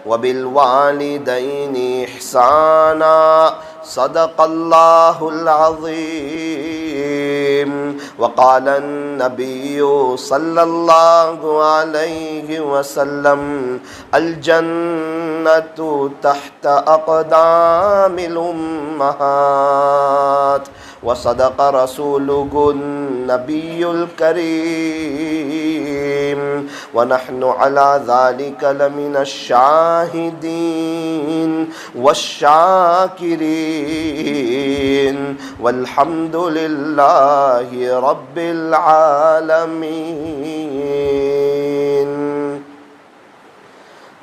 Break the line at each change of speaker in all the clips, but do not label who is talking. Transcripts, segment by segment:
وبالوالدین احسانا صدق اللہ العظیم وقال النبی صلی اللہ علیہ وسلم الجنۃ تحت اقدام الامہات وصدق رسولہ النبی الکریم ونحن على ذلك لمن الشاہدین والشاکرین والحمد للہ رب العالمین۔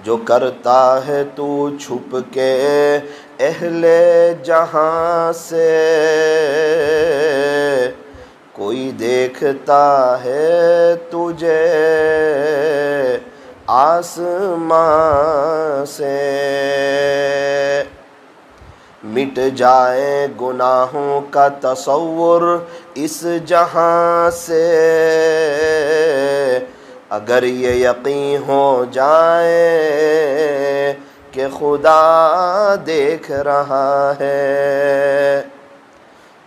جو کرتا ہے تو چھپ کے اہل جہاں سے، کوئی دیکھتا ہے تجھے آسمان سے۔ مٹ جائے گناہوں کا تصور اس جہاں سے، اگر یہ یقین ہو جائے کہ خدا دیکھ رہا ہے،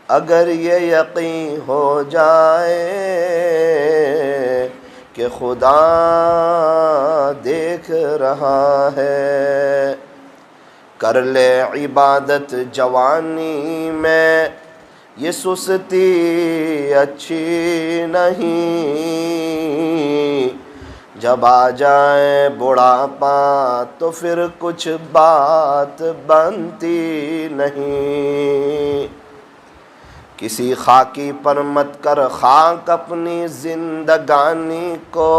اگر یہ یقین ہو جائے کہ خدا دیکھ رہا ہے۔ کر لے عبادت جوانی میں، یہ سستی اچھی نہیں، جب آ جائے بڑھاپا تو پھر کچھ بات بنتی نہیں۔ کسی خاکی پر مت کر خاک اپنی زندگانی کو،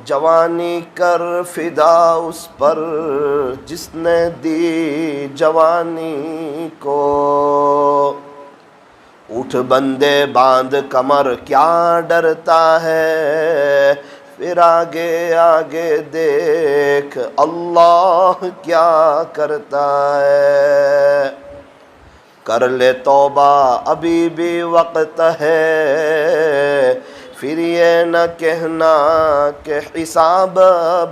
جوانی کر فدا اس پر جس نے دی جوانی کو۔ اٹھ بندے باندھ کمر کیا ڈرتا ہے، پھر آگے آگے دیکھ اللہ کیا کرتا ہے۔ کر لے توبہ ابھی بھی وقت ہے، پھر یہ نہ کہنا کہ حساب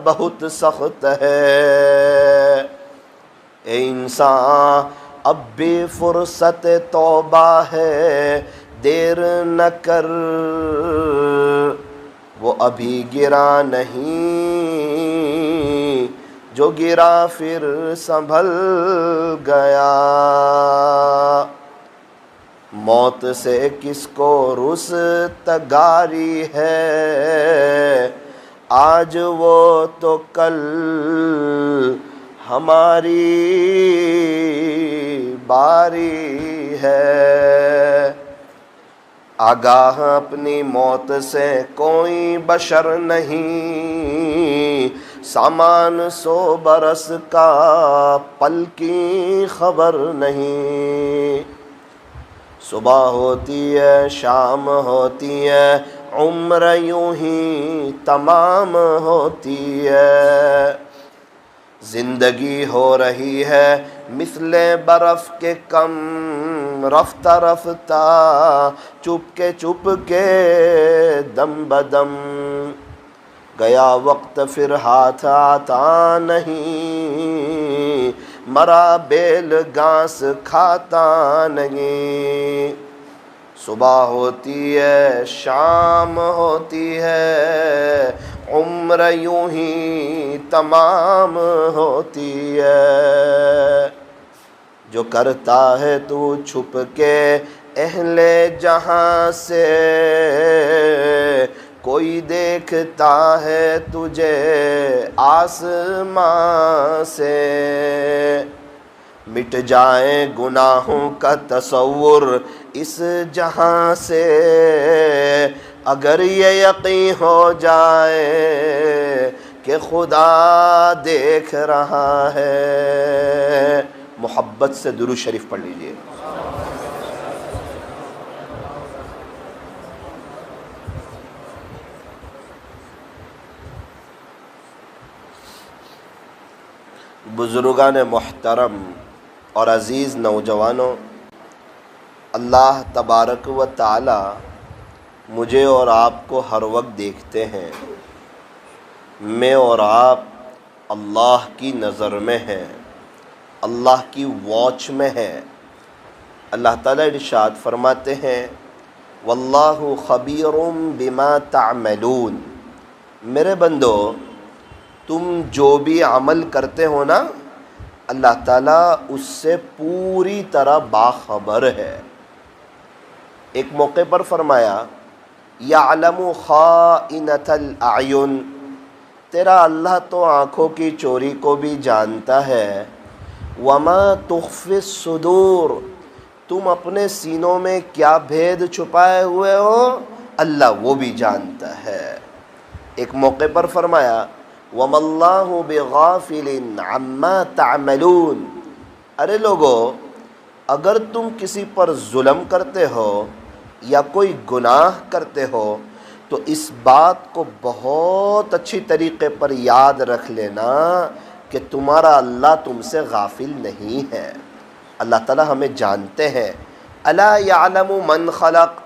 بہت سخت ہے۔ اے انسان اب بھی فرصت توبہ ہے، دیر نہ کر، وہ ابھی گرا نہیں، جو گرا پھر سنبھل گیا۔ موت سے کس کو رستگاری ہے، آج وہ تو کل ہماری باری ہے۔ آگاہ اپنی موت سے کوئی بشر نہیں، سامان 100 برس کا پل کی خبر نہیں۔ صبح ہوتی ہے شام ہوتی ہے، عمر یوں ہی تمام ہوتی ہے۔ زندگی ہو رہی ہے مثل برف کے کم، رفتہ رفتہ چپ کے دم بدم۔ گیا وقت پھر ہاتھ آتا نہیں، مرا بیل گھاس کھاتا نہیں۔ صبح ہوتی ہے شام ہوتی ہے، عمر یوں ہی تمام ہوتی ہے۔ جو کرتا ہے تو چھپ کے اہل جہاں سے، کوئی دیکھتا ہے تجھے آسمان سے۔ مٹ جائے گناہوں کا تصور اس جہاں سے، اگر یہ یقین ہو جائے کہ خدا دیکھ رہا ہے۔ محبت سے درود شریف پڑھ لیجئے۔ بزرگان محترم اور عزیز نوجوانوں، اللہ تبارک و تعالی مجھے اور آپ کو ہر وقت دیکھتے ہیں۔ میں اور آپ اللہ کی نظر میں ہے، اللہ کی واچ میں ہے۔ اللہ تعالیٰ ارشاد فرماتے ہیں واللہ خبیر بما تعملون، میرے بندو تم جو بھی عمل کرتے ہو نا، اللہ تعالیٰ اس سے پوری طرح باخبر ہے۔ ایک موقع پر فرمایا یعلم خائنۃ الاعین، تیرا اللہ تو آنکھوں کی چوری کو بھی جانتا ہے، وما تخفی الصدور، تم اپنے سینوں میں کیا بھید چھپائے ہوئے ہو اللہ وہ بھی جانتا ہے۔ ایک موقع پر فرمایا وما اللہ بغافل عما تعملون، ارے لوگو اگر تم کسی پر ظلم کرتے ہو یا کوئی گناہ کرتے ہو تو اس بات کو بہت اچھی طریقے پر یاد رکھ لینا کہ تمہارا اللہ تم سے غافل نہیں ہے، اللہ تعالیٰ ہمیں جانتے ہیں۔ الا یعلم من خلق،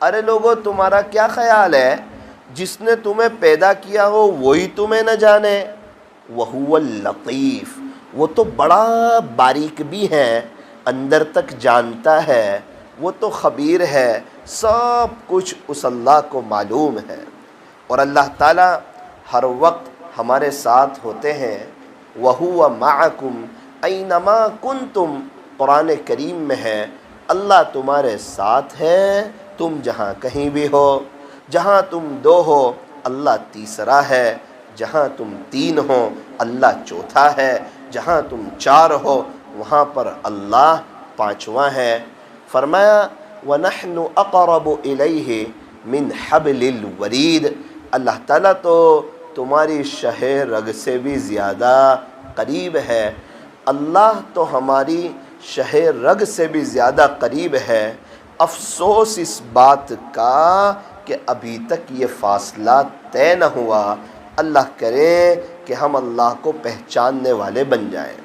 ارے لوگو تمہارا کیا خیال ہے جس نے تمہیں پیدا کیا ہو وہی تمہیں نہ جانے؟ وہو اللطیف، وہ تو بڑا باریک بھی ہے، اندر تک جانتا ہے، وہ تو خبیر ہے، سب کچھ اس اللہ کو معلوم ہے۔ اور اللہ تعالیٰ ہر وقت ہمارے ساتھ ہوتے ہیں۔ وَهُوَ مَعَكُمْ أَيْنَمَا كُنْتُمْ، قرآن کریم میں ہے اللہ تمہارے ساتھ ہے تم جہاں کہیں بھی ہو، جہاں تم دو ہو اللہ تیسرا ہے، جہاں تم تین ہو اللہ چوتھا ہے، جہاں تم چار ہو وہاں پر اللہ پانچواں ہے۔ فرمایا وَنَحْنُ أَقْرَبُ إِلَيْهِ مِنْ حَبْلِ الْوَرِيدِ، اللہ تعالیٰ تو تمہاری شہ رگ سے بھی زیادہ قریب ہے، اللہ تو ہماری شہ رگ سے بھی زیادہ قریب ہے۔ افسوس اس بات کا کہ ابھی تک یہ فاصلہ طے نہ ہوا، اللہ کرے کہ ہم اللہ کو پہچاننے والے بن جائیں۔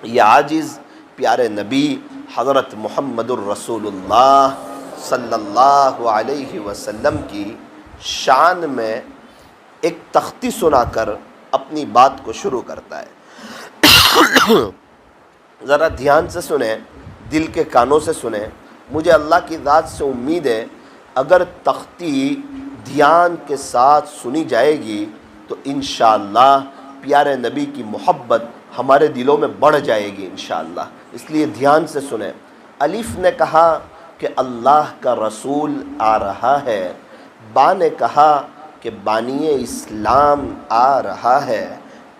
یہ عاجز پیارے نبی حضرت محمد الرسول اللہ صلی اللہ علیہ وسلم کی شان میں ایک تختی سنا کر اپنی بات کو شروع کرتا ہے۔ ذرا دھیان سے سنیں، دل کے کانوں سے سنیں، مجھے اللہ کی ذات سے امید ہے اگر تختی دھیان کے ساتھ سنی جائے گی تو انشاءاللہ پیارے نبی کی محبت ہمارے دلوں میں بڑھ جائے گی انشاءاللہ، اس لیے دھیان سے سنیں۔ الف نے کہا کہ اللہ کا رسول آ رہا ہے، با نے کہا کہ بانی اسلام آ رہا ہے،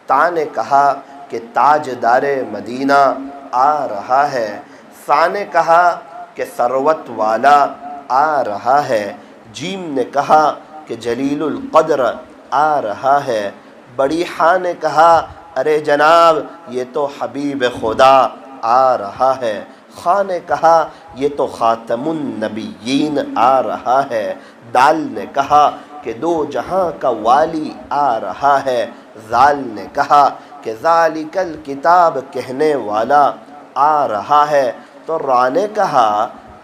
تا نے کہا کہ تاجدار مدینہ آ رہا ہے، ثا نے کہا کہ ثروت والا آ رہا ہے، جیم نے کہا کہ جلیل القدر آ رہا ہے، بڑی ہاں نے کہا ارے جناب یہ تو حبیب خدا آ رہا ہے، خاں نے کہا یہ تو خاتم النبیین آ رہا ہے، دال نے کہا کہ دو جہاں کا والی آ رہا ہے، ذال نے کہا کہ ذالک الکتاب کہنے والا آ رہا ہے، تو را نے کہا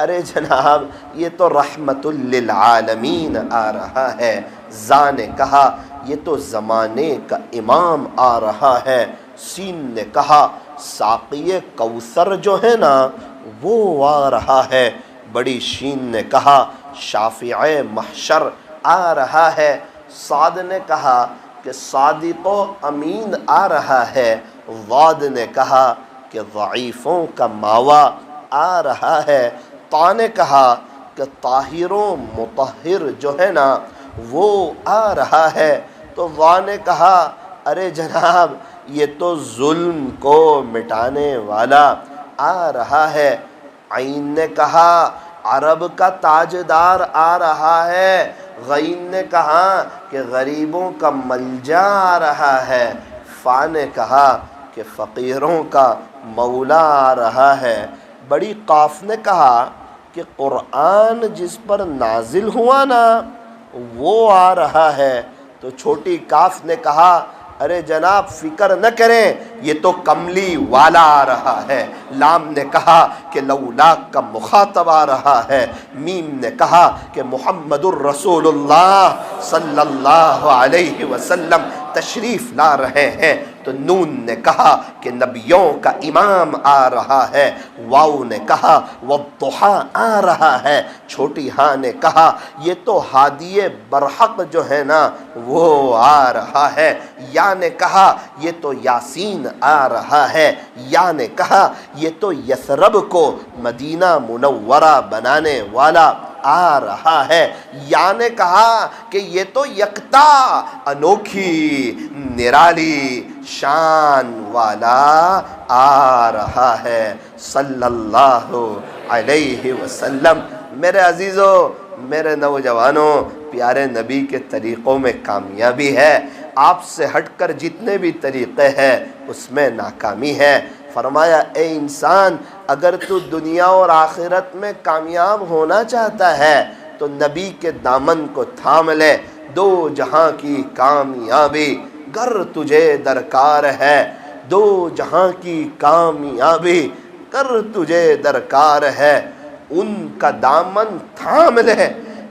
ارے جناب یہ تو رحمت للعالمین آ رہا ہے، زا نے کہا یہ تو زمانے کا امام آ رہا ہے، سین نے کہا ساقی کوثر جو ہے نا وہ آ رہا ہے، بڑی شین نے کہا شافع محشر آ رہا ہے، صاد نے کہا کہ صادق و امین آ رہا ہے، ضاد نے کہا کہ ضعیفوں کا ماوا آ رہا ہے، طا نے کہا کہ طاہر و مطہر جو ہے نا وہ آ رہا ہے، تو وا نے کہا ارے جناب یہ تو ظلم کو مٹانے والا آ رہا ہے، عین نے کہا عرب کا تاجدار آ رہا ہے، غین نے کہا کہ غریبوں کا ملجا آ رہا ہے، فا نے کہا کہ فقیروں کا مولا آ رہا ہے، بڑی قاف نے کہا کہ قرآن جس پر نازل ہوا نا وہ آ رہا ہے، تو چھوٹی کاف نے کہا ارے جناب فکر نہ کریں یہ تو کملی والا آ رہا ہے، لام نے کہا کہ لولا کا مخاطب آ رہا ہے، میم نے کہا کہ محمد الرسول اللہ صلی اللہ علیہ وسلم تشریف لا رہے ہیں تو نون نے کہا کہ نبیوں کا امام آ رہا ہے، واو نے کہا والضحیٰ آ رہا ہے، چھوٹی ہاں نے کہا یہ تو ہادی برحق جو ہے نا وہ آ رہا ہے، یا نے کہا یہ تو یاسین آ رہا ہے، یا نے کہا یہ تو یثرب کو مدینہ منورہ بنانے والا آ رہا ہے، یا نے کہا کہ یہ تو یکتا انوکھی نرالی شان والا آ رہا ہے صلی اللہ علیہ وسلم۔ میرے عزیزو، میرے نوجوانوں، پیارے نبی کے طریقوں میں کامیابی ہے، آپ سے ہٹ کر جتنے بھی طریقے ہیں اس میں ناکامی ہے۔ فرمایا اے انسان، اگر تو دنیا اور آخرت میں کامیاب ہونا چاہتا ہے تو نبی کے دامن کو تھام لے، دو جہاں کی کامیابی گر تجھے درکار ہے، دو جہاں کی کامیابی گر تجھے درکار ہے، ان کا دامن تھام لے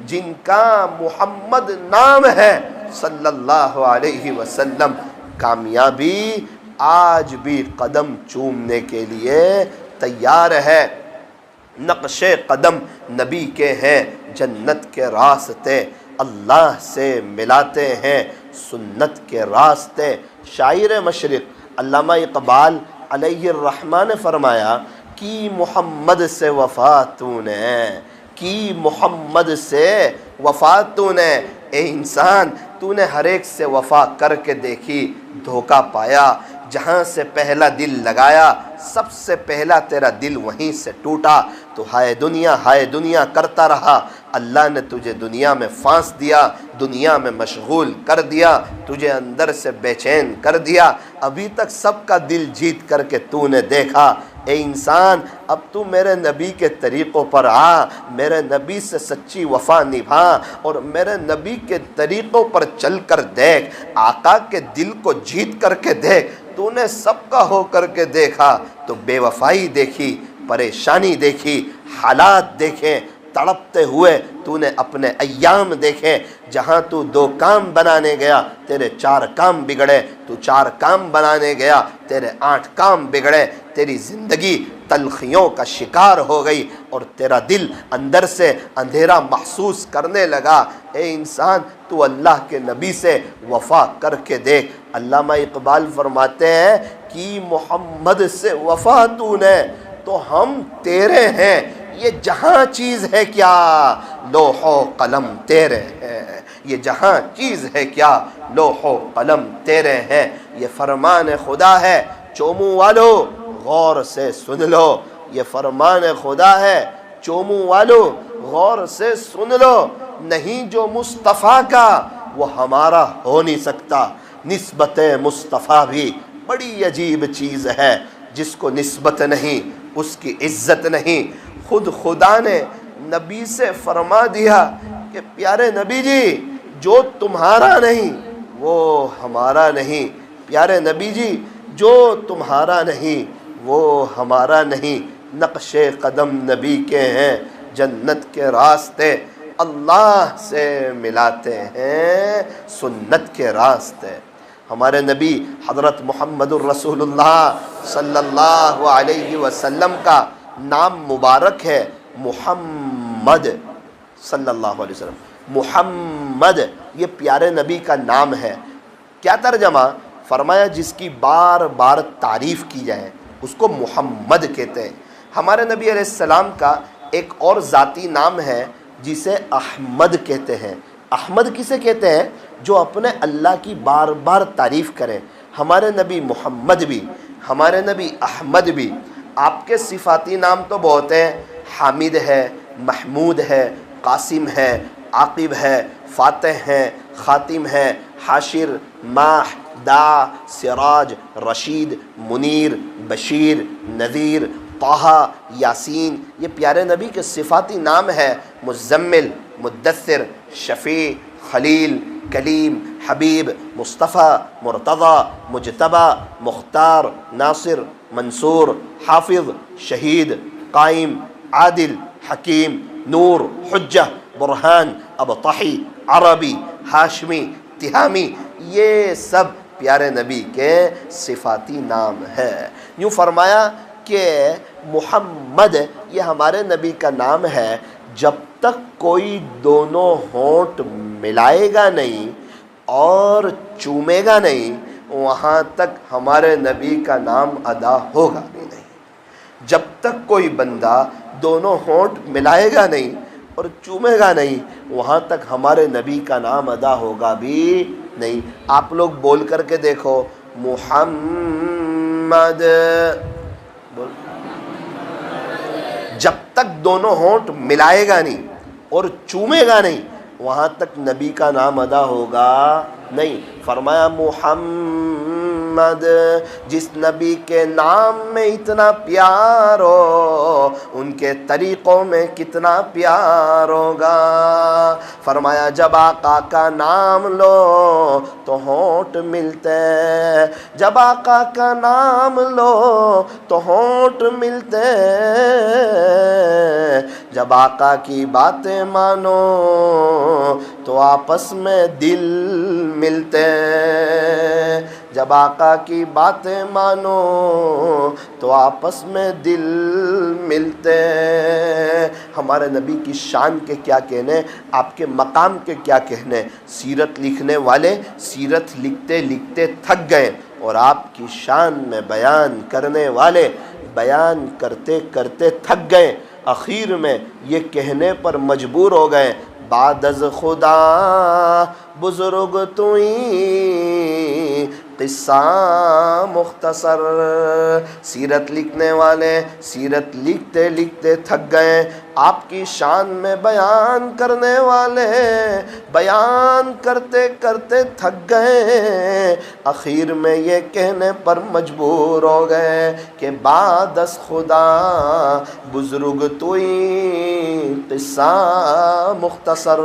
جن کا محمد نام ہے صلی اللہ علیہ وسلم۔ کامیابی آج بھی قدم چومنے کے لیے تیار ہے، نقش قدم نبی کے ہیں، جنت کے راستے اللہ سے ملاتے ہیں، سنت کے راستے۔ شاعر مشرق علامہ اقبال علیہ الرحمہ نے فرمایا کی محمد سے وفا تو نے، کی محمد سے وفا تو نے، اے انسان تو نے ہر ایک سے وفا کر کے دیکھی، دھوکہ پایا، جہاں سے پہلا دل لگایا سب سے پہلا تیرا دل وہیں سے ٹوٹا، تو ہائے دنیا کرتا رہا، اللہ نے تجھے دنیا میں پھانس دیا، دنیا میں مشغول کر دیا، تجھے اندر سے بے چین کر دیا، ابھی تک سب کا دل جیت کر کے تو نے دیکھا، اے انسان اب تو میرے نبی کے طریقوں پر آ، میرے نبی سے سچی وفا نبھا اور میرے نبی کے طریقوں پر چل کر دیکھ، آقا کے دل کو جیت کر کے دیکھ، تو نے سب کا ہو کر کے دیکھا تو بے وفائی دیکھی، پریشانی دیکھی، حالات دیکھیں تڑپتے ہوئے، تو نے اپنے ایام دیکھے، جہاں تو 2 کام بنانے گیا تیرے 4 کام بگڑے، تو 4 کام بنانے گیا تیرے 8 کام بگڑے، تیری زندگی تلخیوں کا شکار ہو گئی اور تیرا دل اندر سے اندھیرا محسوس کرنے لگا۔ اے انسان تو اللہ کے نبی سے وفا کر کے دیکھ۔ علامہ اقبال فرماتے ہیں کہ محمد سے وفا تو نے تو ہم تیرے ہیں، یہ جہاں چیز ہے کیا لوح و قلم تیرے ہیں، یہ جہاں چیز ہے کیا لوح و قلم تیرے ہیں، یہ فرمان خدا ہے چومو والو غور سے سن لو، یہ فرمان خدا ہے چومو والو غور سے سن لو، نہیں جو مصطفیٰ کا وہ ہمارا ہو نہیں سکتا، نسبت مصطفیٰ بھی بڑی عجیب چیز ہے، جس کو نسبت نہیں اس کی عزت نہیں۔ خود خدا نے نبی سے فرما دیا کہ پیارے نبی جی جو تمہارا نہیں وہ ہمارا نہیں، پیارے نبی جی جو تمہارا نہیں وہ ہمارا نہیں، نقش قدم نبی کے ہیں، جنت کے راستے اللہ سے ملاتے ہیں، سنت کے راستے۔ ہمارے نبی حضرت محمد الرسول اللہ صلی اللہ علیہ وسلم کا نام مبارک ہے محمد صلی اللہ علیہ وسلم۔ محمد یہ پیارے نبی کا نام ہے۔ کیا ترجمہ؟ فرمایا جس کی بار بار تعریف کی جائے اس کو محمد کہتے ہیں۔ ہمارے نبی علیہ السلام کا ایک اور ذاتی نام ہے جسے احمد کہتے ہیں۔ احمد کسے کہتے ہیں؟ جو اپنے اللہ کی بار بار تعریف کریں۔ ہمارے نبی محمد بھی، ہمارے نبی احمد بھی۔ آپ کے صفاتی نام تو بہت ہیں، حامد ہے، محمود ہے، قاسم ہے، عاقب ہے، فاتح ہے، خاتم ہے، حاشر، ماح، دا، سراج، رشید، منیر، بشیر، نذیر، طہ، یاسین، یہ پیارے نبی کے صفاتی نام ہے۔ مزمل، مدثر، شفیع، خلیل، کلیم، حبیب، مصطفیٰ، مرتضیٰ، مجتبیٰ، مختار، ناصر، منصور، حافظ، شہید، قائم، عادل، حکیم، نور، حجہ، برہان، ابطحی، عربی، ہاشمی، تہامی، یہ سب پیارے نبی کے صفاتی نام ہے۔ یوں فرمایا کہ محمد یہ ہمارے نبی کا نام ہے، جب تک کوئی دونوں ہونٹ ملائے گا نہیں اور چومے گا نہیں، وہاں تک ہمارے نبی کا نام ادا ہوگا بھی نہیں۔ جب تک کوئی بندہ دونوں ہونٹ ملائے گا نہیں اور چومے گا نہیں، وہاں تک ہمارے نبی کا نام ادا ہوگا بھی نہیں۔ آپ لوگ بول کر کے دیکھو، محمد، جب تک دونوں ہونٹ ملائے گا نہیں اور چومے گا نہیں، وہاں تک نبی کا نام ادا ہوگا نہیں۔ فرمایا محمد، جس نبی کے نام میں اتنا پیار ہو، ان کے طریقوں میں کتنا پیار ہوگا۔ فرمایا جب آقا کا نام لو تو ہونٹ ملتے، جب آقا کا نام لو تو ہونٹ ملتے، جب آقا کی باتیں مانو تو آپس میں دل ملتے، جب آقا کی باتیں مانو تو آپس میں دل ملتے۔ ہمارے نبی کی شان کے کیا کہنے، آپ کے مقام کے کیا کہنے۔ سیرت لکھنے والے سیرت لکھتے لکھتے تھک گئے، اور آپ کی شان میں بیان کرنے والے بیان کرتے کرتے تھک گئے، اخیر میں یہ کہنے پر مجبور ہو گئے، بعد از خدا بزرگ توئی قصہ مختصر۔ سیرت لکھنے والے سیرت لکھتے لکھتے تھک گئے، آپ کی شان میں بیان کرنے والے بیان کرتے کرتے تھک گئے، اخیر میں یہ کہنے پر مجبور ہو گئے کہ بعد از خدا بزرگ توئی قصہ مختصر،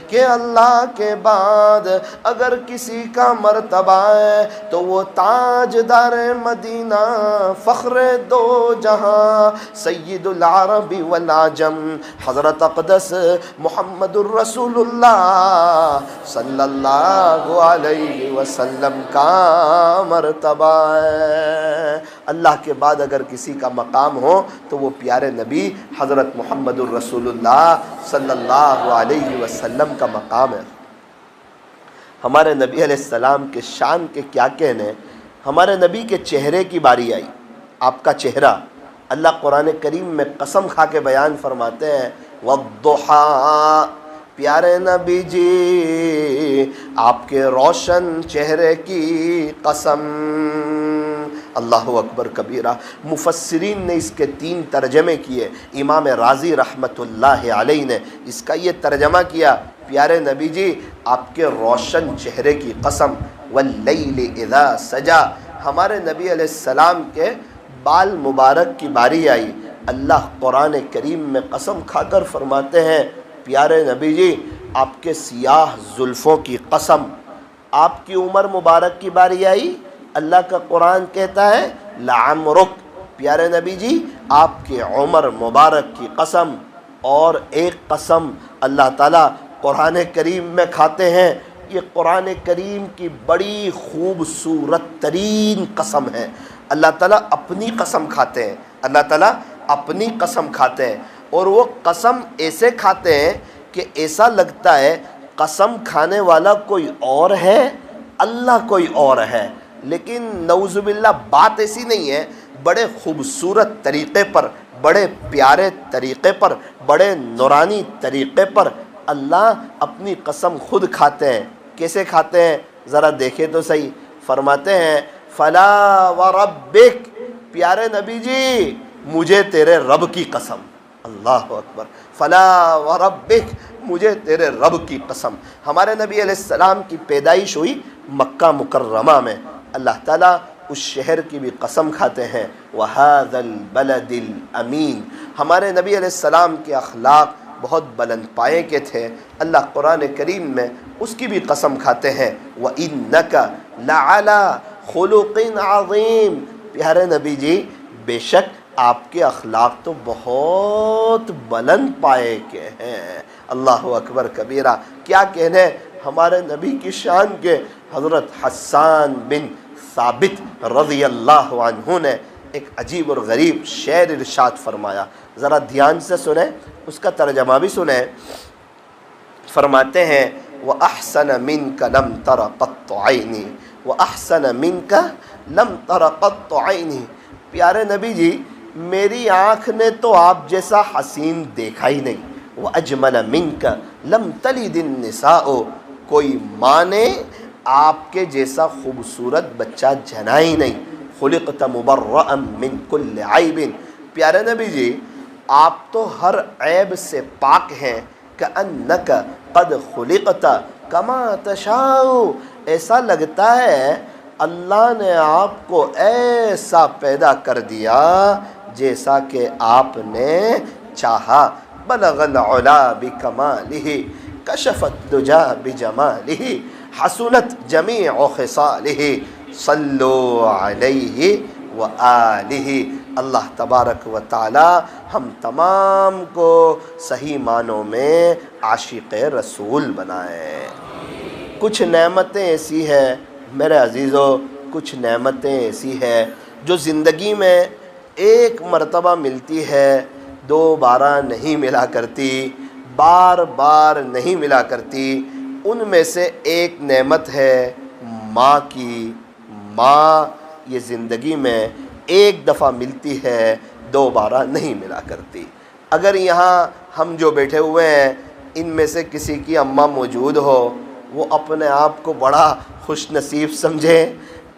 کہ اللہ کے بعد اگر کسی کا مرتبہ ہے تو وہ تاجدار مدینہ، فخر دو جہاں، سید العرب والعجم، حضرت اقدس محمد الرسول اللہ صلی اللہ علیہ وسلم کا مرتبہ ہے۔ اللہ کے بعد اگر کسی کا مقام ہو تو وہ پیارے نبی حضرت محمد الرسول اللہ صلی اللہ علیہ وسلم کا مقام ہے۔ ہمارے نبی علیہ السلام کے شان کے کیا کہنے۔ ہمارے نبی کے چہرے کی باری آئی، آپ کا چہرہ اللہ قرآن کریم میں قسم کھا کے بیان فرماتے ہیں، والضحیٰ، پیارے نبی جی آپ کے روشن چہرے کی قسم۔ اللہ اکبر کبیرہ۔ مفسرین نے اس کے 3 ترجمے کیے۔ امام رازی رحمۃ اللہ علیہ نے اس کا یہ ترجمہ کیا، پیارے نبی جی آپ کے روشن چہرے کی قسم، واللیل اذا سجا، ہمارے نبی علیہ السلام کے بال مبارک کی باری آئی، اللہ قرآن کریم میں قسم کھا کر فرماتے ہیں، پیارے نبی جی آپ کے سیاہ زلفوں کی قسم۔ آپ کی عمر مبارک کی باری آئی، اللہ کا قرآن کہتا ہے لعمرک، پیارے نبی جی آپ کی عمر مبارک کی قسم۔ اور ایک قسم اللہ تعالیٰ قرآن کریم میں کھاتے ہیں، یہ قرآن کریم کی بڑی خوبصورت ترین قسم ہے۔ اللہ تعالیٰ اپنی قسم کھاتے ہیں، اللہ تعالیٰ اپنی قسم کھاتے ہیں، اور وہ قسم ایسے کھاتے ہیں کہ ایسا لگتا ہے قسم کھانے والا کوئی اور ہے، اللہ کوئی اور ہے، لیکن نعوذ باللہ بات ایسی نہیں ہے۔ بڑے خوبصورت طریقے پر، بڑے پیارے طریقے پر، بڑے نورانی طریقے پر اللہ اپنی قسم خود کھاتے ہیں۔ کیسے کھاتے ہیں ذرا دیکھیں تو صحیح۔ فرماتے ہیں فلا وربک، پیارے نبی جی مجھے تیرے رب کی قسم، اللہ اکبر، فلا وربک، مجھے تیرے رب کی قسم۔ ہمارے نبی علیہ السلام کی پیدائش ہوئی مکہ مکرمہ میں، اللہ تعالیٰ اس شہر کی بھی قسم کھاتے ہیں، وَهَذَا الْبَلَدِ الْأَمِينَ۔ ہمارے نبی علیہ السلام کے اخلاق بہت بلند پائے کے تھے، اللہ قرآن کریم میں اس کی بھی قسم کھاتے ہیں، وَإِنَّكَ لَعَلَى خُلُقٍ عَظِيمٍ، پیارے نبی جی بے شک آپ کے اخلاق تو بہت بلند پائے کے ہیں۔ اللہ اکبر کبیرہ، کیا کہنے ہمارے نبی کی شان کے۔ حضرت حسان بن ثابت رضی اللہ عنہ نے ایک عجیب اور غریب شعر ارشاد فرمایا، ذرا دھیان سے سنیں، اس کا ترجمہ بھی سنیں۔ فرماتے ہیں وَأَحْسَنَ مِنْكَ لَمْ تَرَ قَطُّ عَيْنِي وَأَحْسَنَ مِنْكَ لَمْ تَرَ قَطُّ عَيْنِي، پیارے نبی جی میری آنکھ نے تو آپ جیسا حسین دیکھا ہی نہیں۔ وَأَجْمَلَ مِنْكَ لَمْ تَلِدِ النِّسَاءُ، کوئی ماں نے آپ کے جیسا خوبصورت بچہ جنا ہی نہیں۔ خُلِقْتَ مُبَرَّأً مِّن كُلِّ عَيْبٍ، پیارے نبی جی آپ تو ہر عیب سے پاک ہیں۔ كَأَنَّكَ قَدْ خُلِقْتَ كَمَا تَشَاءُ، ایسا لگتا ہے اللہ نے آپ کو ایسا پیدا کر دیا جیسا کہ آپ نے چاہا۔ بلغ العلا بکمالہ کشف الدجا بجمالہ حسنت جمیع خصالہ صلو علیہ وآلہ۔ اللہ تبارک و تعالی ہم تمام کو صحیح معنوں میں عاشق رسول بنائے۔ کچھ نعمتیں ایسی ہیں میرے عزیزو، کچھ نعمتیں ایسی ہیں جو زندگی میں ایک مرتبہ ملتی ہے، دوبارہ نہیں ملا کرتی، بار بار نہیں ملا کرتی۔ ان میں سے ایک نعمت ہے ماں کی۔ ماں یہ زندگی میں ایک دفعہ ملتی ہے، دوبارہ نہیں ملا کرتی۔ اگر یہاں ہم جو بیٹھے ہوئے ہیں ان میں سے کسی کی اماں موجود ہو، وہ اپنے آپ کو بڑا خوش نصیب سمجھیں،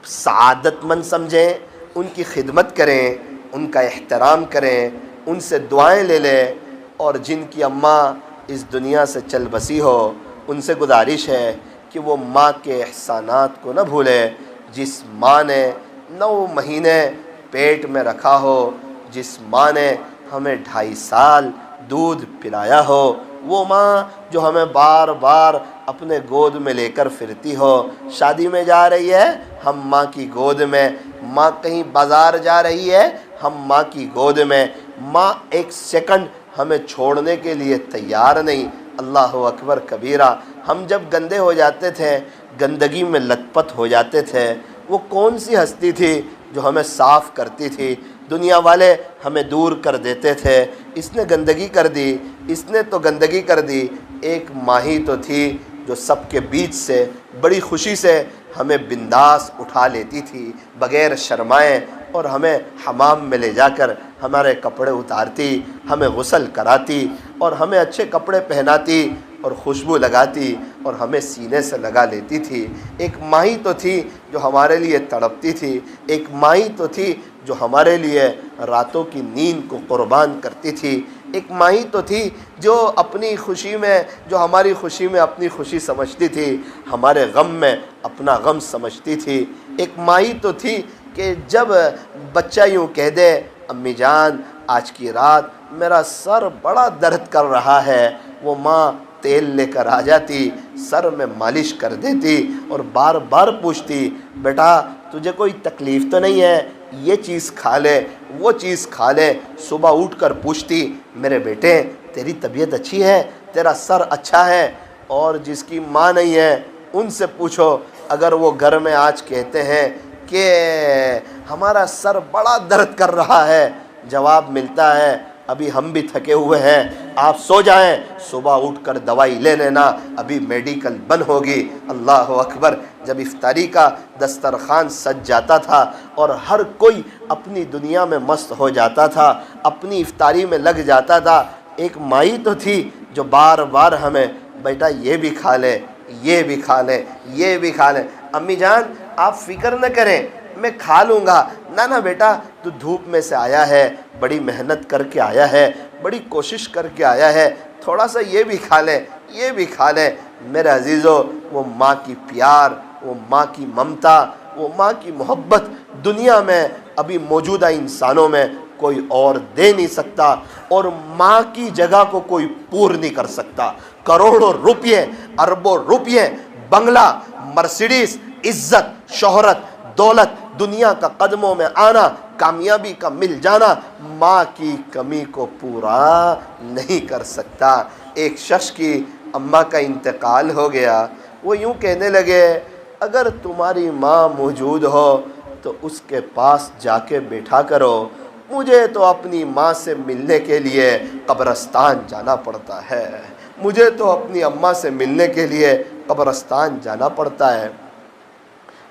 سعادت مند سمجھیں، ان کی خدمت کریں، ان کا احترام کریں، ان سے دعائیں لے لیں۔ اور جن کی اماں اس دنیا سے چل بسی ہو ان سے گزارش ہے کہ وہ ماں کے احسانات کو نہ بھولے۔ جس ماں نے 9 مہینے پیٹ میں رکھا ہو، جس ماں نے ہمیں 2.5 سال دودھ پلایا ہو، وہ ماں جو ہمیں بار بار اپنے گود میں لے کر پھرتی ہو۔ شادی میں جا رہی ہے ہم ماں کی گود میں، ماں کہیں بازار جا رہی ہے ہم ماں کی گود میں، ماں ایک سیکنڈ ہمیں چھوڑنے کے لیے تیار نہیں۔ اللہ اکبر کبیرہ۔ ہم جب گندے ہو جاتے تھے، گندگی میں لت پت ہو جاتے تھے، وہ کون سی ہستی تھی جو ہمیں صاف کرتی تھی؟ دنیا والے ہمیں دور کر دیتے تھے، اس نے گندگی کر دی، اس نے تو گندگی کر دی۔ ایک ماں ہی تو تھی جو سب کے بیچ سے بڑی خوشی سے ہمیں بنداس اٹھا لیتی تھی بغیر شرمائے، اور ہمیں حمام میں لے جا کر ہمارے کپڑے اتارتی، ہمیں غسل کراتی اور ہمیں اچھے کپڑے پہناتی اور خوشبو لگاتی اور ہمیں سینے سے لگا لیتی تھی۔ ایک ماں ہی تو تھی جو ہمارے لیے تڑپتی تھی، ایک ماں ہی تو تھی جو ہمارے لیے راتوں کی نیند کو قربان کرتی تھی، ایک ماں ہی تو تھی جو اپنی خوشی میں، جو ہماری خوشی میں اپنی خوشی سمجھتی تھی، ہمارے غم میں اپنا غم سمجھتی تھی۔ ایک ماں ہی تو تھی کہ جب بچہ یوں کہہ دے امی جان آج کی رات میرا سر بڑا درد کر رہا ہے، وہ ماں تیل لے کر آ جاتی، سر میں مالش کر دیتی اور بار بار پوچھتی بیٹا تجھے کوئی تکلیف تو نہیں ہے، یہ چیز کھا لے وہ چیز کھا لے۔ صبح اٹھ کر پوچھتی میرے بیٹے تیری طبیعت اچھی ہے، تیرا سر اچھا ہے؟ اور جس کی ماں نہیں ہے ان سے پوچھو، اگر وہ گھر میں آج کہتے ہیں کہ ہمارا سر بڑا درد کر رہا ہے، جواب ملتا ہے ابھی ہم بھی تھکے ہوئے ہیں، آپ سو جائیں، صبح اٹھ کر دوائی لے لینا، ابھی میڈیکل بند ہوگی۔ اللہ اکبر۔ جب افطاری کا دسترخوان سج جاتا تھا اور ہر کوئی اپنی دنیا میں مست ہو جاتا تھا، اپنی افطاری میں لگ جاتا تھا، ایک مائی تو تھی جو بار بار ہمیں بیٹا یہ بھی کھا لے، یہ بھی کھا لے، یہ بھی کھا لے۔ امی جان آپ فکر نہ کریں میں کھا لوں گا۔ نہ بیٹا تو دھوپ میں سے آیا ہے، بڑی محنت کر کے آیا ہے، بڑی کوشش کر کے آیا ہے، تھوڑا سا یہ بھی کھا لے، یہ بھی کھا لے۔ میرے عزیزو وہ ماں کی پیار، وہ ماں کی ممتا، وہ ماں کی محبت دنیا میں ابھی موجودہ انسانوں میں کوئی اور دے نہیں سکتا، اور ماں کی جگہ کو کوئی پور نہیں کر سکتا۔ کروڑوں روپیے، اربوں روپیے، بنگلہ، مرسیڈیز، عزت، شہرت، دولت، دنیا کا قدموں میں آنا، کامیابی کا مل جانا ماں کی کمی کو پورا نہیں کر سکتا۔ ایک شخص کی اماں کا انتقال ہو گیا، وہ یوں کہنے لگے اگر تمہاری ماں موجود ہو تو اس کے پاس جا کے بیٹھا کرو، مجھے تو اپنی ماں سے ملنے کے لیے قبرستان جانا پڑتا ہے، مجھے تو اپنی اماں سے ملنے کے لیے قبرستان جانا پڑتا ہے۔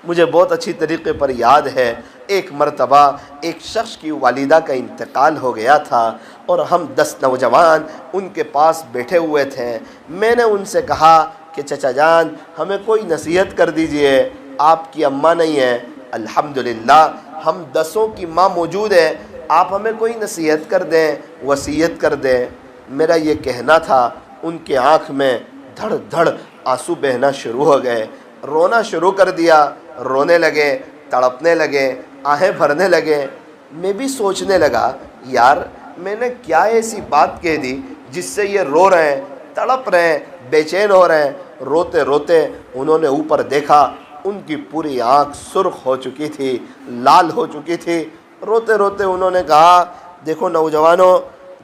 مجھے بہت اچھی طریقے پر یاد ہے، ایک مرتبہ ایک شخص کی والدہ کا انتقال ہو گیا تھا اور ہم 10 نوجوان ان کے پاس بیٹھے ہوئے تھے۔ میں نے ان سے کہا کہ چچا جان ہمیں کوئی نصیحت کر دیجئے، آپ کی اماں نہیں ہے، الحمدللہ ہم 10 کی ماں موجود ہے، آپ ہمیں کوئی نصیحت کر دیں، وصیت کر دیں۔ میرا یہ کہنا تھا، ان کے آنکھ میں دھڑ دھڑ آنسو بہنا شروع ہو گئے، رونا شروع کر دیا، رونے لگے، تڑپنے لگے، آہیں بھرنے لگے۔ میں بھی سوچنے لگا یار میں نے کیا ایسی بات کہہ دی جس سے یہ رو رہے ہیں، تڑپ رہے ہیں، بے چین ہو رہے ہیں۔ روتے روتے انہوں نے اوپر دیکھا، ان کی پوری آنکھ سرخ ہو چکی تھی، لال ہو چکی تھی۔ روتے روتے انہوں نے کہا دیکھو نوجوانوں،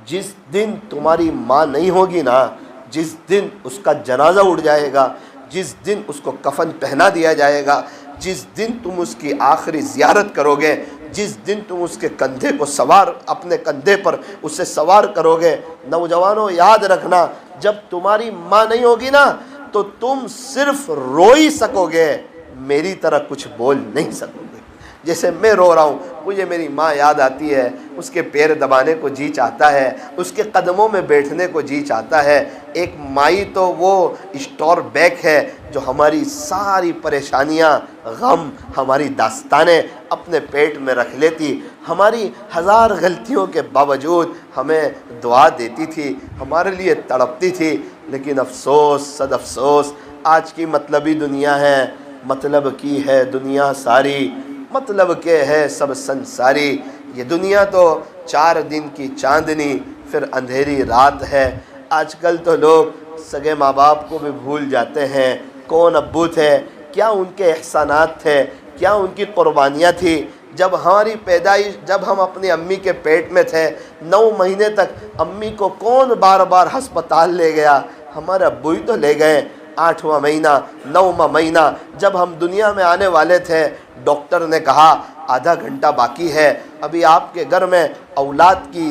جس دن تمہاری ماں نہیں ہوگی نا، جس دن اس کا جنازہ اٹھ جائے گا، جس دن اس کو کفن پہنا دیا جائے گا، جس دن تم اس کی آخری زیارت کرو گے، جس دن تم اس کے کندھے کو سوار اپنے کندھے پر اسے سوار کرو گے، نوجوانوں یاد رکھنا جب تمہاری ماں نہیں ہوگی نا تو تم صرف رو ہی سکو گے، میری طرح کچھ بول نہیں سکو گے۔ جیسے میں رو رہا ہوں مجھے میری ماں یاد آتی ہے، اس کے پیر دبانے کو جی چاہتا ہے، اس کے قدموں میں بیٹھنے کو جی چاہتا ہے۔ ایک مائی تو وہ اسٹور بیک ہے جو ہماری ساری پریشانیاں، غم، ہماری داستانیں اپنے پیٹ میں رکھ لیتی، ہماری 1000 غلطیوں کے باوجود ہمیں دعا دیتی تھی، ہمارے لیے تڑپتی تھی۔ لیکن افسوس صد افسوس آج کی مطلبی دنیا ہے، مطلب کی ہے دنیا ساری، مطلب کے ہے سب سنساری۔ یہ دنیا تو 4 دن کی چاندنی پھر اندھیری رات ہے۔ آج کل تو لوگ سگے ماں باپ کو بھی بھول جاتے ہیں، کون ابو تھے، کیا ان کے احسانات تھے، کیا ان کی قربانیاں تھی۔ جب ہماری پیدائش، جب ہم اپنی امی کے پیٹ میں تھے 9 مہینے تک امی کو کون بار بار ہسپتال لے گیا؟ ہمارے ابو ہی تو لے گئے۔ 8واں مہینہ، 9واں مہینہ جب ہم دنیا میں آنے والے تھے، ڈاکٹر نے کہا آدھا گھنٹہ باقی ہے، ابھی آپ کے گھر میں اولاد کی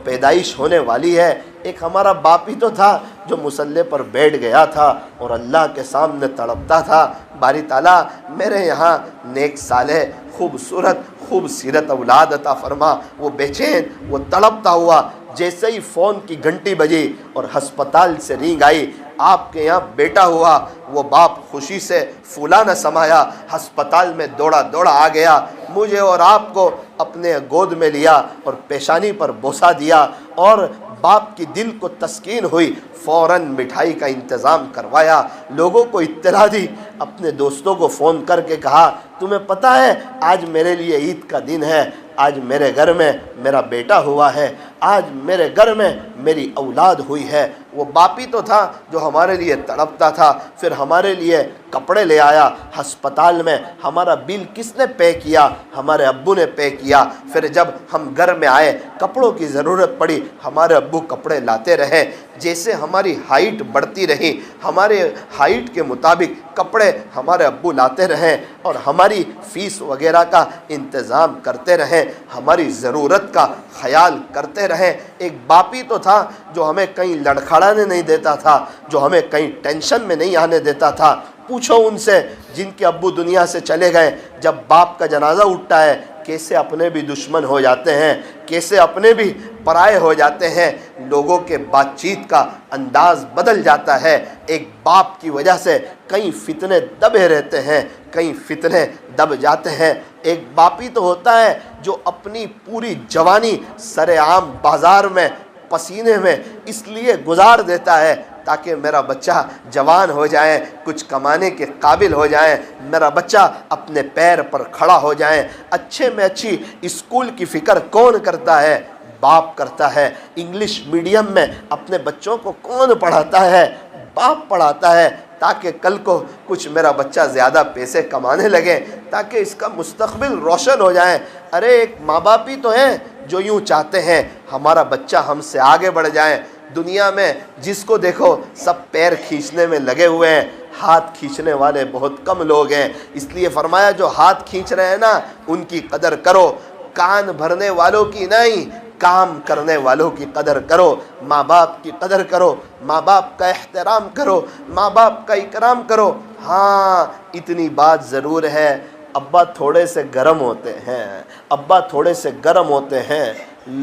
پیدائش ہونے والی ہے۔ ایک ہمارا باپ ہی تو تھا جو مصلے پر بیٹھ گیا تھا اور اللہ کے سامنے تڑپتا تھا، باری تعالیٰ میرے یہاں نیک صالح خوبصورت خوبصورت اولاد عطا فرما۔ وہ بے چین، وہ تڑپتا ہوا، جیسے ہی فون کی گھنٹی بجی اور ہسپتال سے رینگ آئی آپ کے یہاں بیٹا ہوا، وہ باپ خوشی سے پھولا نہ سمایا، ہسپتال میں دوڑا دوڑا آ گیا، مجھے اور آپ کو اپنے گود میں لیا اور پیشانی پر بوسہ دیا، اور باپ کی دل کو تسکین ہوئی، فوراً مٹھائی کا انتظام کروایا، لوگوں کو اطلاع دی، اپنے دوستوں کو فون کر کے کہا تمہیں پتہ ہے آج میرے لیے عید کا دن ہے، آج میرے گھر میں میرا بیٹا ہوا ہے، آج میرے گھر میں میری اولاد ہوئی ہے۔ وہ باپ ہی تو تھا جو ہمارے لیے تڑپتا تھا، پھر ہمارے لیے کپڑے لے آیا ہسپتال میں، ہمارا بل کس نے پے کیا؟ ہمارے ابو نے پے کیا۔ پھر جب ہم گھر میں آئے کپڑوں کی ضرورت پڑی، ہمارے ابو کپڑے لاتے رہے، جیسے ہماری ہائٹ بڑھتی رہی ہمارے ہائٹ کے مطابق کپڑے ہمارے ابو لاتے رہے اور ہماری فیس وغیرہ کا انتظام کرتے رہے، ہماری ضرورت کا خیال کرتے رہے۔ ایک باپ ہی تو تھا جو ہمیں کہیں لڑکھڑانے نہیں دیتا تھا، جو ہمیں کہیں ٹینشن میں نہیں آنے دیتا تھا۔ پوچھو ان سے جن کے ابو دنیا سے چلے گئے، جب باپ کا جنازہ اٹھتا ہے کیسے اپنے بھی دشمن ہو جاتے ہیں، کیسے اپنے بھی پرائے ہو جاتے ہیں، لوگوں کے بات چیت کا انداز بدل جاتا ہے۔ ایک باپ کی وجہ سے کئی فتنے دبے رہتے ہیں، کئی فتنے دب جاتے ہیں۔ ایک باپ ہی تو ہوتا ہے جو اپنی پوری جوانی سر عام بازار میں پسینے میں اس لیے گزار دیتا ہے تاکہ میرا بچہ جوان ہو جائے، کچھ کمانے کے قابل ہو جائے، میرا بچہ اپنے پیر پر کھڑا ہو جائے۔ اچھے میں اچھی اسکول کی فکر کون کرتا ہے؟ باپ کرتا ہے۔ انگلش میڈیم میں اپنے بچوں کو کون پڑھاتا ہے؟ باپ پڑھاتا ہے، تاکہ کل کو کچھ میرا بچہ زیادہ پیسے کمانے لگے، تاکہ اس کا مستقبل روشن ہو جائے۔ ارے ایک ماں باپ ہی تو ہیں جو یوں چاہتے ہیں ہمارا بچہ ہم سے آگے بڑھ جائے۔ دنیا میں جس کو دیکھو سب پیر کھینچنے میں لگے ہوئے ہیں، ہاتھ کھینچنے والے بہت کم لوگ ہیں، اس لیے فرمایا جو ہاتھ کھینچ رہے ہیں نا ان کی قدر کرو، کان بھرنے والوں کی نہیں، کام کرنے والوں کی قدر کرو، ماں باپ کی قدر کرو، ماں باپ کا احترام کرو، ماں باپ کا اکرام کرو۔ ہاں اتنی بات ضرور ہے، ابا تھوڑے سے گرم ہوتے ہیں، ابا تھوڑے سے گرم ہوتے ہیں،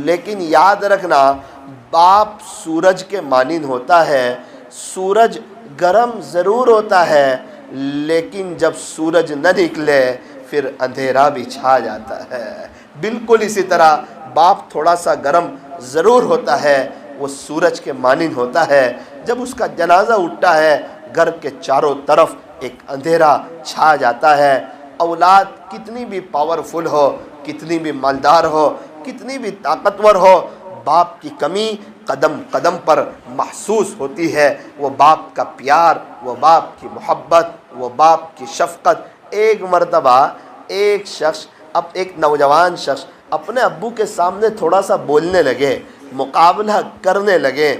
لیکن یاد رکھنا باپ سورج کے مانند ہوتا ہے، سورج گرم ضرور ہوتا ہے لیکن جب سورج نہ نکلے پھر اندھیرا بھی چھا جاتا ہے۔ بالکل اسی طرح باپ تھوڑا سا گرم ضرور ہوتا ہے، وہ سورج کے مانند ہوتا ہے، جب اس کا جنازہ اٹھتا ہے گھر کے چاروں طرف ایک اندھیرا چھا جاتا ہے۔ اولاد کتنی بھی پاورفل ہو، کتنی بھی مالدار ہو، کتنی بھی طاقتور ہو، باپ کی کمی قدم قدم پر محسوس ہوتی ہے۔ وہ باپ کا پیار، وہ باپ کی محبت، وہ باپ کی شفقت۔ ایک مرتبہ ایک نوجوان شخص اپنے ابو کے سامنے تھوڑا سا بولنے لگے، مقابلہ کرنے لگے۔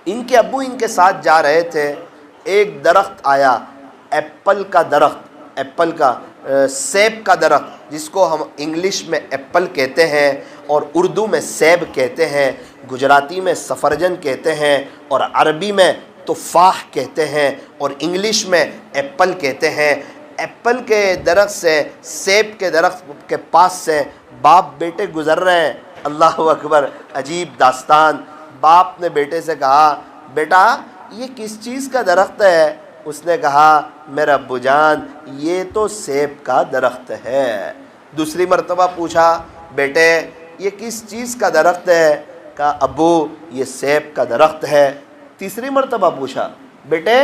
ان کے ابو ان کے ساتھ جا رہے تھے، ایک درخت آیا، ایپل کا درخت، ایپل کا سیب کا درخت، جس کو ہم انگلش میں ایپل کہتے ہیں اور اردو میں سیب کہتے ہیں، گجراتی میں سفرجن کہتے ہیں اور عربی میں تفاح کہتے ہیں اور انگلش میں ایپل کہتے ہیں۔ ایپل کے درخت سے، سیب کے درخت کے پاس سے باپ بیٹے گزر رہے ہیں۔ اللہ اکبر، عجیب داستان۔ باپ نے بیٹے سے کہا، بیٹا یہ کس چیز کا درخت ہے؟ اس نے کہا، میرے ابو جان یہ تو سیب کا درخت ہے۔ دوسری مرتبہ پوچھا، بیٹے یہ کس چیز کا درخت ہے؟ کہا، ابو یہ سیب کا درخت ہے۔ تیسری مرتبہ پوچھا، بیٹے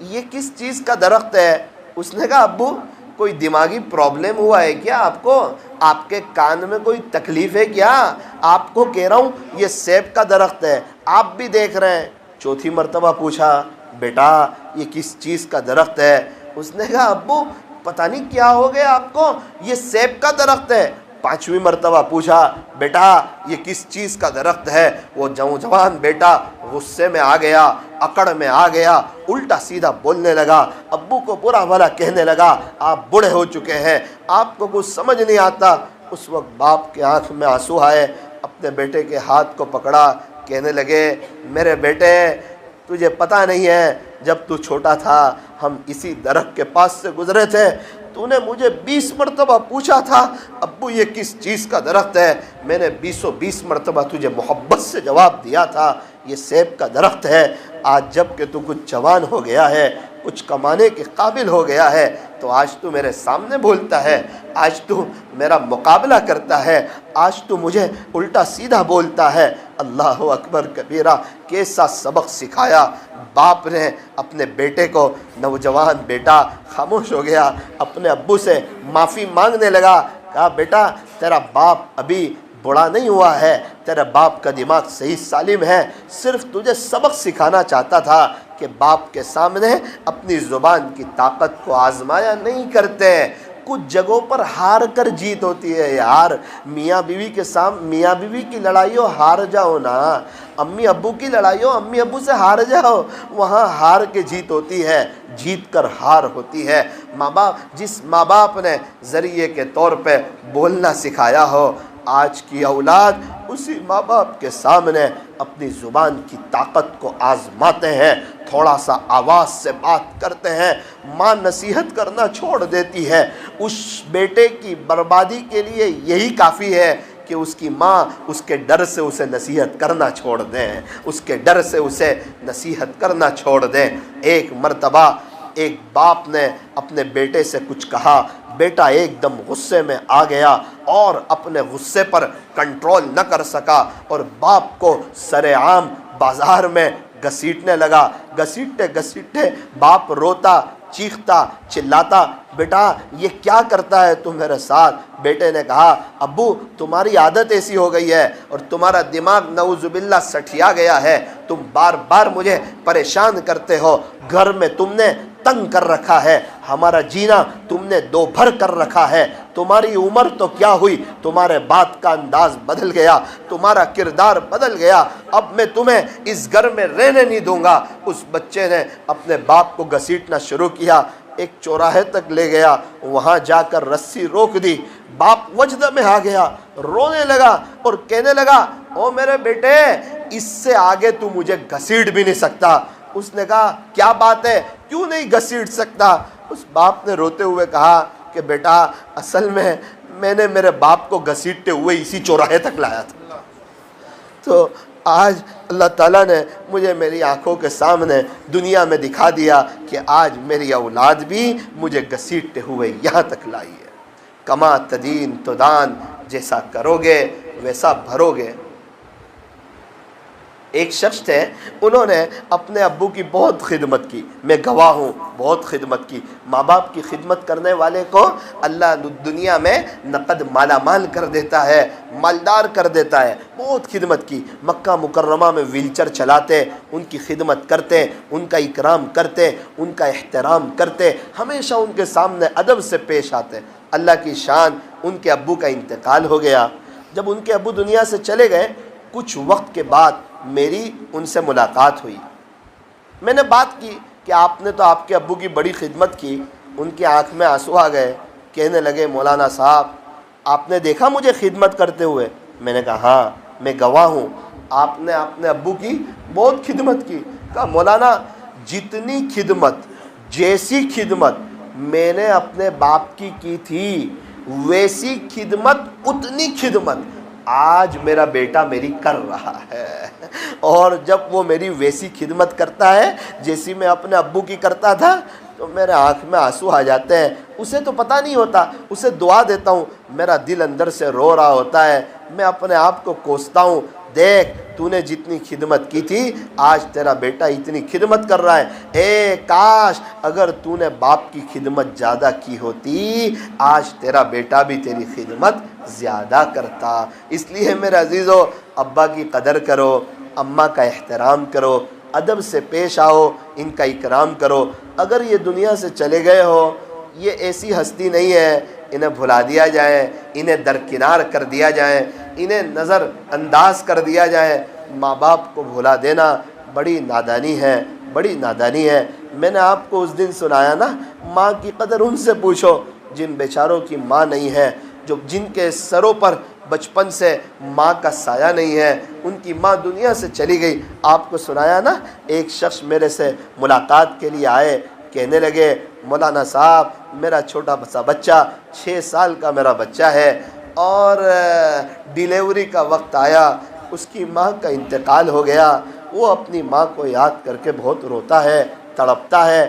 یہ کس چیز کا درخت ہے؟ اس نے کہا، ابو کوئی دماغی پرابلم ہوا ہے کیا آپ کو؟ آپ کے کان میں کوئی تکلیف ہے کیا؟ آپ کو کہہ رہا ہوں یہ سیب کا درخت ہے، آپ بھی دیکھ رہے ہیں۔ چوتھی مرتبہ پوچھا، بیٹا یہ کس چیز کا درخت ہے؟ اس نے کہا، ابو پتہ نہیں کیا ہو گیا آپ کو، یہ سیب کا درخت ہے۔ پانچویں مرتبہ پوچھا، بیٹا یہ کس چیز کا درخت ہے؟ وہ نوجوان بیٹا غصے میں آ گیا، اکڑ میں آ گیا، الٹا سیدھا بولنے لگا، ابو کو برا بھلا کہنے لگا، آپ بوڑھے ہو چکے ہیں، آپ کو کچھ سمجھ نہیں آتا۔ اس وقت باپ کے آنکھ میں آنسو آئے، اپنے بیٹے کے ہاتھ کو پکڑا، کہنے لگے، میرے بیٹے تجھے پتہ نہیں ہے، جب تو چھوٹا تھا ہم اسی درخت کے پاس سے گزرے تھے، تو نے مجھے 20 مرتبہ پوچھا تھا، ابو یہ کس چیز کا درخت ہے؟ میں نے 20 مرتبہ تجھے محبت سے جواب دیا تھا، یہ سیب کا درخت ہے۔ آج جب کہ تو کچھ جوان ہو گیا ہے، کچھ کمانے کے قابل ہو گیا ہے، تو آج تو میرے سامنے بولتا ہے، آج تو میرا مقابلہ کرتا ہے، آج تو مجھے الٹا سیدھا بولتا ہے۔ اللہ اکبر کبیرہ، کیسا سبق سکھایا باپ نے اپنے بیٹے کو۔ نوجوان بیٹا خاموش ہو گیا، اپنے ابو سے معافی مانگنے لگا، کہا، بیٹا تیرا باپ ابھی بڑا نہیں ہوا ہے، تیرے باپ کا دماغ صحیح سالم ہے، صرف تجھے سبق سکھانا چاہتا تھا کہ باپ کے سامنے اپنی زبان کی طاقت کو آزمایا نہیں کرتے۔ کچھ جگہوں پر ہار کر جیت ہوتی ہے یار۔ میاں بیوی کے سامنے، میاں بیوی کی لڑائیوں ہار جاؤ نا، امی ابو کی لڑائیوں امی ابو سے ہار جاؤ، وہاں ہار کے جیت ہوتی ہے، جیت کر ہار ہوتی ہے۔ ماں باپ، جس ماں باپ نے ذریعے کے طور پہ بولنا سکھایا ہو، آج کی اولاد اسی ماں باپ کے سامنے اپنی زبان کی طاقت کو آزماتے ہیں، تھوڑا سا آواز سے بات کرتے ہیں، ماں نصیحت کرنا چھوڑ دیتی ہے۔ اس بیٹے کی بربادی کے لیے یہی کافی ہے کہ اس کی ماں اس کے ڈر سے اسے نصیحت کرنا چھوڑ دیں، اس کے ڈر سے اسے نصیحت کرنا چھوڑ دیں۔ ایک مرتبہ ایک باپ نے اپنے بیٹے سے کچھ کہا، بیٹا ایک دم غصے میں آ گیا اور اپنے غصے پر کنٹرول نہ کر سکا اور باپ کو سر عام بازار میں گھسیٹنے لگا۔ گھسیٹتے گھسیٹتے باپ روتا، چیختا، چلاتا، بیٹا یہ کیا کرتا ہے تم میرے ساتھ؟ بیٹے نے کہا، ابو تمہاری عادت ایسی ہو گئی ہے اور تمہارا دماغ نعوذ باللہ سٹھیا گیا ہے، تم بار بار مجھے پریشان کرتے ہو، گھر میں تم نے تنگ کر رکھا ہے، ہمارا جینا تم نے دو بھر کر رکھا ہے، تمہاری عمر تو کیا ہوئی، تمہارے بات کا انداز بدل گیا، تمہارا کردار بدل گیا، اب میں تمہیں اس گھر میں رہنے نہیں دوں گا۔ اس بچے نے اپنے باپ کو گھسیٹنا شروع کیا، ایک چوراہے تک لے گیا، وہاں جا کر رسی روک دی، باپ وجد میں آ گیا، رونے لگا اور کہنے لگا او میرے بیٹے اس سے آگے تو مجھے گھسیٹ بھی نہیں سکتا۔ اس نے کہا کیا بات ہے، کیوں نہیں گھسیٹ سکتا؟ اس باپ نے روتے ہوئے کہا کہ بیٹا اصل میں نے میرے باپ کو گھسیٹتے ہوئے اسی چوراہے تک لایا تھا، تو آج اللہ تعالیٰ نے مجھے میری آنکھوں کے سامنے دنیا میں دکھا دیا کہ آج میری اولاد بھی مجھے گھسیٹتے ہوئے یہاں تک لائی ہے۔ کما تدین تدان، جیسا کرو گے ویسا بھرو گے۔ ایک شخص تھے، انہوں نے اپنے ابو کی بہت خدمت کی، میں گواہ ہوں، بہت خدمت کی۔ ماں باپ کی خدمت کرنے والے کو اللہ دنیا میں نقد مالا مال کر دیتا ہے، مالدار کر دیتا ہے۔ بہت خدمت کی، مکہ مکرمہ میں ویل چیئر چلاتے، ان کی خدمت کرتے، ان کا اکرام کرتے، ان کا احترام کرتے، ہمیشہ ان کے سامنے ادب سے پیش آتے۔ اللہ کی شان، ان کے ابو کا انتقال ہو گیا۔ جب ان کے ابو دنیا سے چلے گئے، کچھ وقت کے بعد میری ان سے ملاقات ہوئی۔ میں نے بات کی کہ آپ نے تو آپ کے ابو کی بڑی خدمت کی۔ ان کی آنکھ میں آنسو آ گئے، کہنے لگے مولانا صاحب آپ نے دیکھا مجھے خدمت کرتے ہوئے؟ میں نے کہا ہاں میں گواہ ہوں، آپ نے اپنے ابو کی بہت خدمت کی۔ کہا مولانا جتنی خدمت، جیسی خدمت میں نے اپنے باپ کی تھی، ویسی خدمت، اتنی خدمت آج میرا بیٹا میری کر رہا ہے۔ اور جب وہ میری ویسی خدمت کرتا ہے جیسی میں اپنے ابو کی کرتا تھا تو میرے آنکھ میں آنسو آ جاتے ہیں۔ اسے تو پتہ نہیں ہوتا، اسے دعا دیتا ہوں، میرا دل اندر سے رو رہا ہوتا ہے، میں اپنے آپ کو کوستا ہوں، دیکھ تو نے جتنی خدمت کی تھی آج تیرا بیٹا اتنی خدمت کر رہا ہے۔ اے کاش اگر تو نے باپ کی خدمت زیادہ کی ہوتی، آج تیرا بیٹا بھی تیری خدمت زیادہ کرتا۔ اس لیے میرے عزیزو، ابا کی قدر کرو، اماں کا احترام کرو، ادب سے پیش آؤ، ان کا اکرام کرو۔ اگر یہ دنیا سے چلے گئے ہو، یہ ایسی ہستی نہیں ہے انہیں بھلا دیا جائے، انہیں درکنار کر دیا جائے، انہیں نظر انداز کر دیا جائے۔ ماں باپ کو بھلا دینا بڑی نادانی ہے، بڑی نادانی ہے۔ میں نے آپ کو اس دن سنایا نا، ماں کی قدر ان سے پوچھو جن بیچاروں کی ماں نہیں ہے، جن کے سروں پر بچپن سے ماں کا سایہ نہیں ہے، ان کی ماں دنیا سے چلی گئی۔ آپ کو سنایا نا، ایک شخص میرے سے ملاقات کے لیے آئے، کہنے لگے مولانا صاحب میرا چھوٹا سا بچہ 6 سال کا میرا بچہ ہے اور ڈیلیوری کا وقت آیا، اس کی ماں کا انتقال ہو گیا، وہ اپنی ماں کو یاد کر کے بہت روتا ہے، تڑپتا ہے۔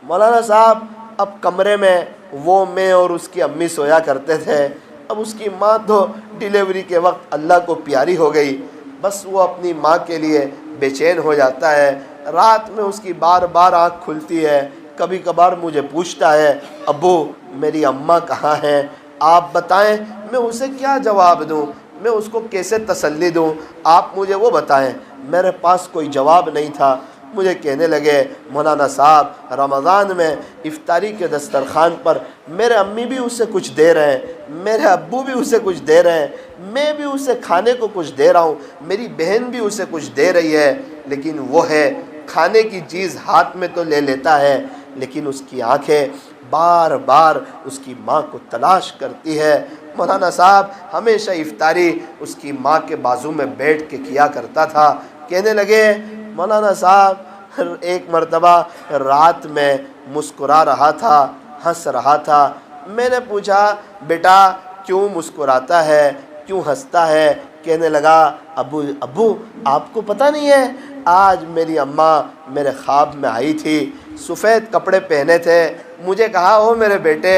مولانا صاحب اب کمرے میں وہ میں اور اس کی امی سویا کرتے تھے، اب اس کی ماں تو ڈیلیوری کے وقت اللہ کو پیاری ہو گئی، بس وہ اپنی ماں کے لیے بے چین ہو جاتا ہے۔ رات میں اس کی بار بار آنکھ کھلتی ہے، کبھی کبھار مجھے پوچھتا ہے ابو میری اماں کہاں ہیں، آپ بتائیں میں اسے کیا جواب دوں، میں اس کو کیسے تسلی دوں، آپ مجھے وہ بتائیں۔ میرے پاس کوئی جواب نہیں تھا۔ مجھے کہنے لگے مولانا صاحب رمضان میں افطاری کے دسترخوان پر میرے امی بھی اسے کچھ دے رہے ہیں، میرے ابو بھی اسے کچھ دے رہے ہیں، میں بھی اسے کھانے کو کچھ دے رہا ہوں، میری بہن بھی اسے کچھ دے رہی ہے، لیکن وہ ہے کھانے کی چیز ہاتھ میں تو لے لیتا ہے، لیکن اس کی آنکھیں بار بار اس کی ماں کو تلاش کرتی ہے۔ مولانا صاحب ہمیشہ افطاری اس کی ماں کے بازو میں بیٹھ کے کیا کرتا تھا۔ کہنے لگے مولانا صاحب ایک مرتبہ رات میں مسکرا رہا تھا، ہنس رہا تھا، میں نے پوچھا بیٹا کیوں مسکراتا ہے، کیوں ہنستا ہے؟ کہنے لگا ابو آپ کو پتہ نہیں ہے آج میری اماں میرے خواب میں آئی تھی، سفید کپڑے پہنے تھے، مجھے کہا او میرے بیٹے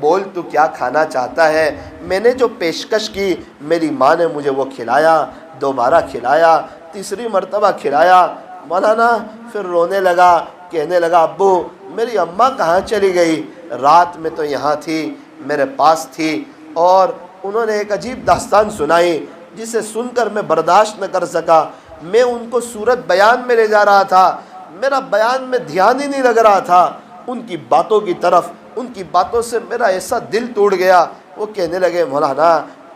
بول تو کیا کھانا چاہتا ہے؟ میں نے جو پیشکش کی میری ماں نے مجھے وہ کھلایا، دوبارہ کھلایا، تیسری مرتبہ کھلایا۔ مولانا پھر رونے لگا، کہنے لگا ابو میری اماں کہاں چلی گئی؟ رات میں تو یہاں تھی، میرے پاس تھی، اور انہوں نے ایک عجیب داستان سنائی جسے سن کر میں برداشت نہ کر سکا۔ میں ان کو صورت بیان میں لے جا رہا تھا، میرا بیان میں دھیان ہی نہیں لگ رہا تھا۔ ان کی باتوں کی طرف، ان کی باتوں سے میرا ایسا دل ٹوٹ گیا۔ وہ کہنے لگے مولانا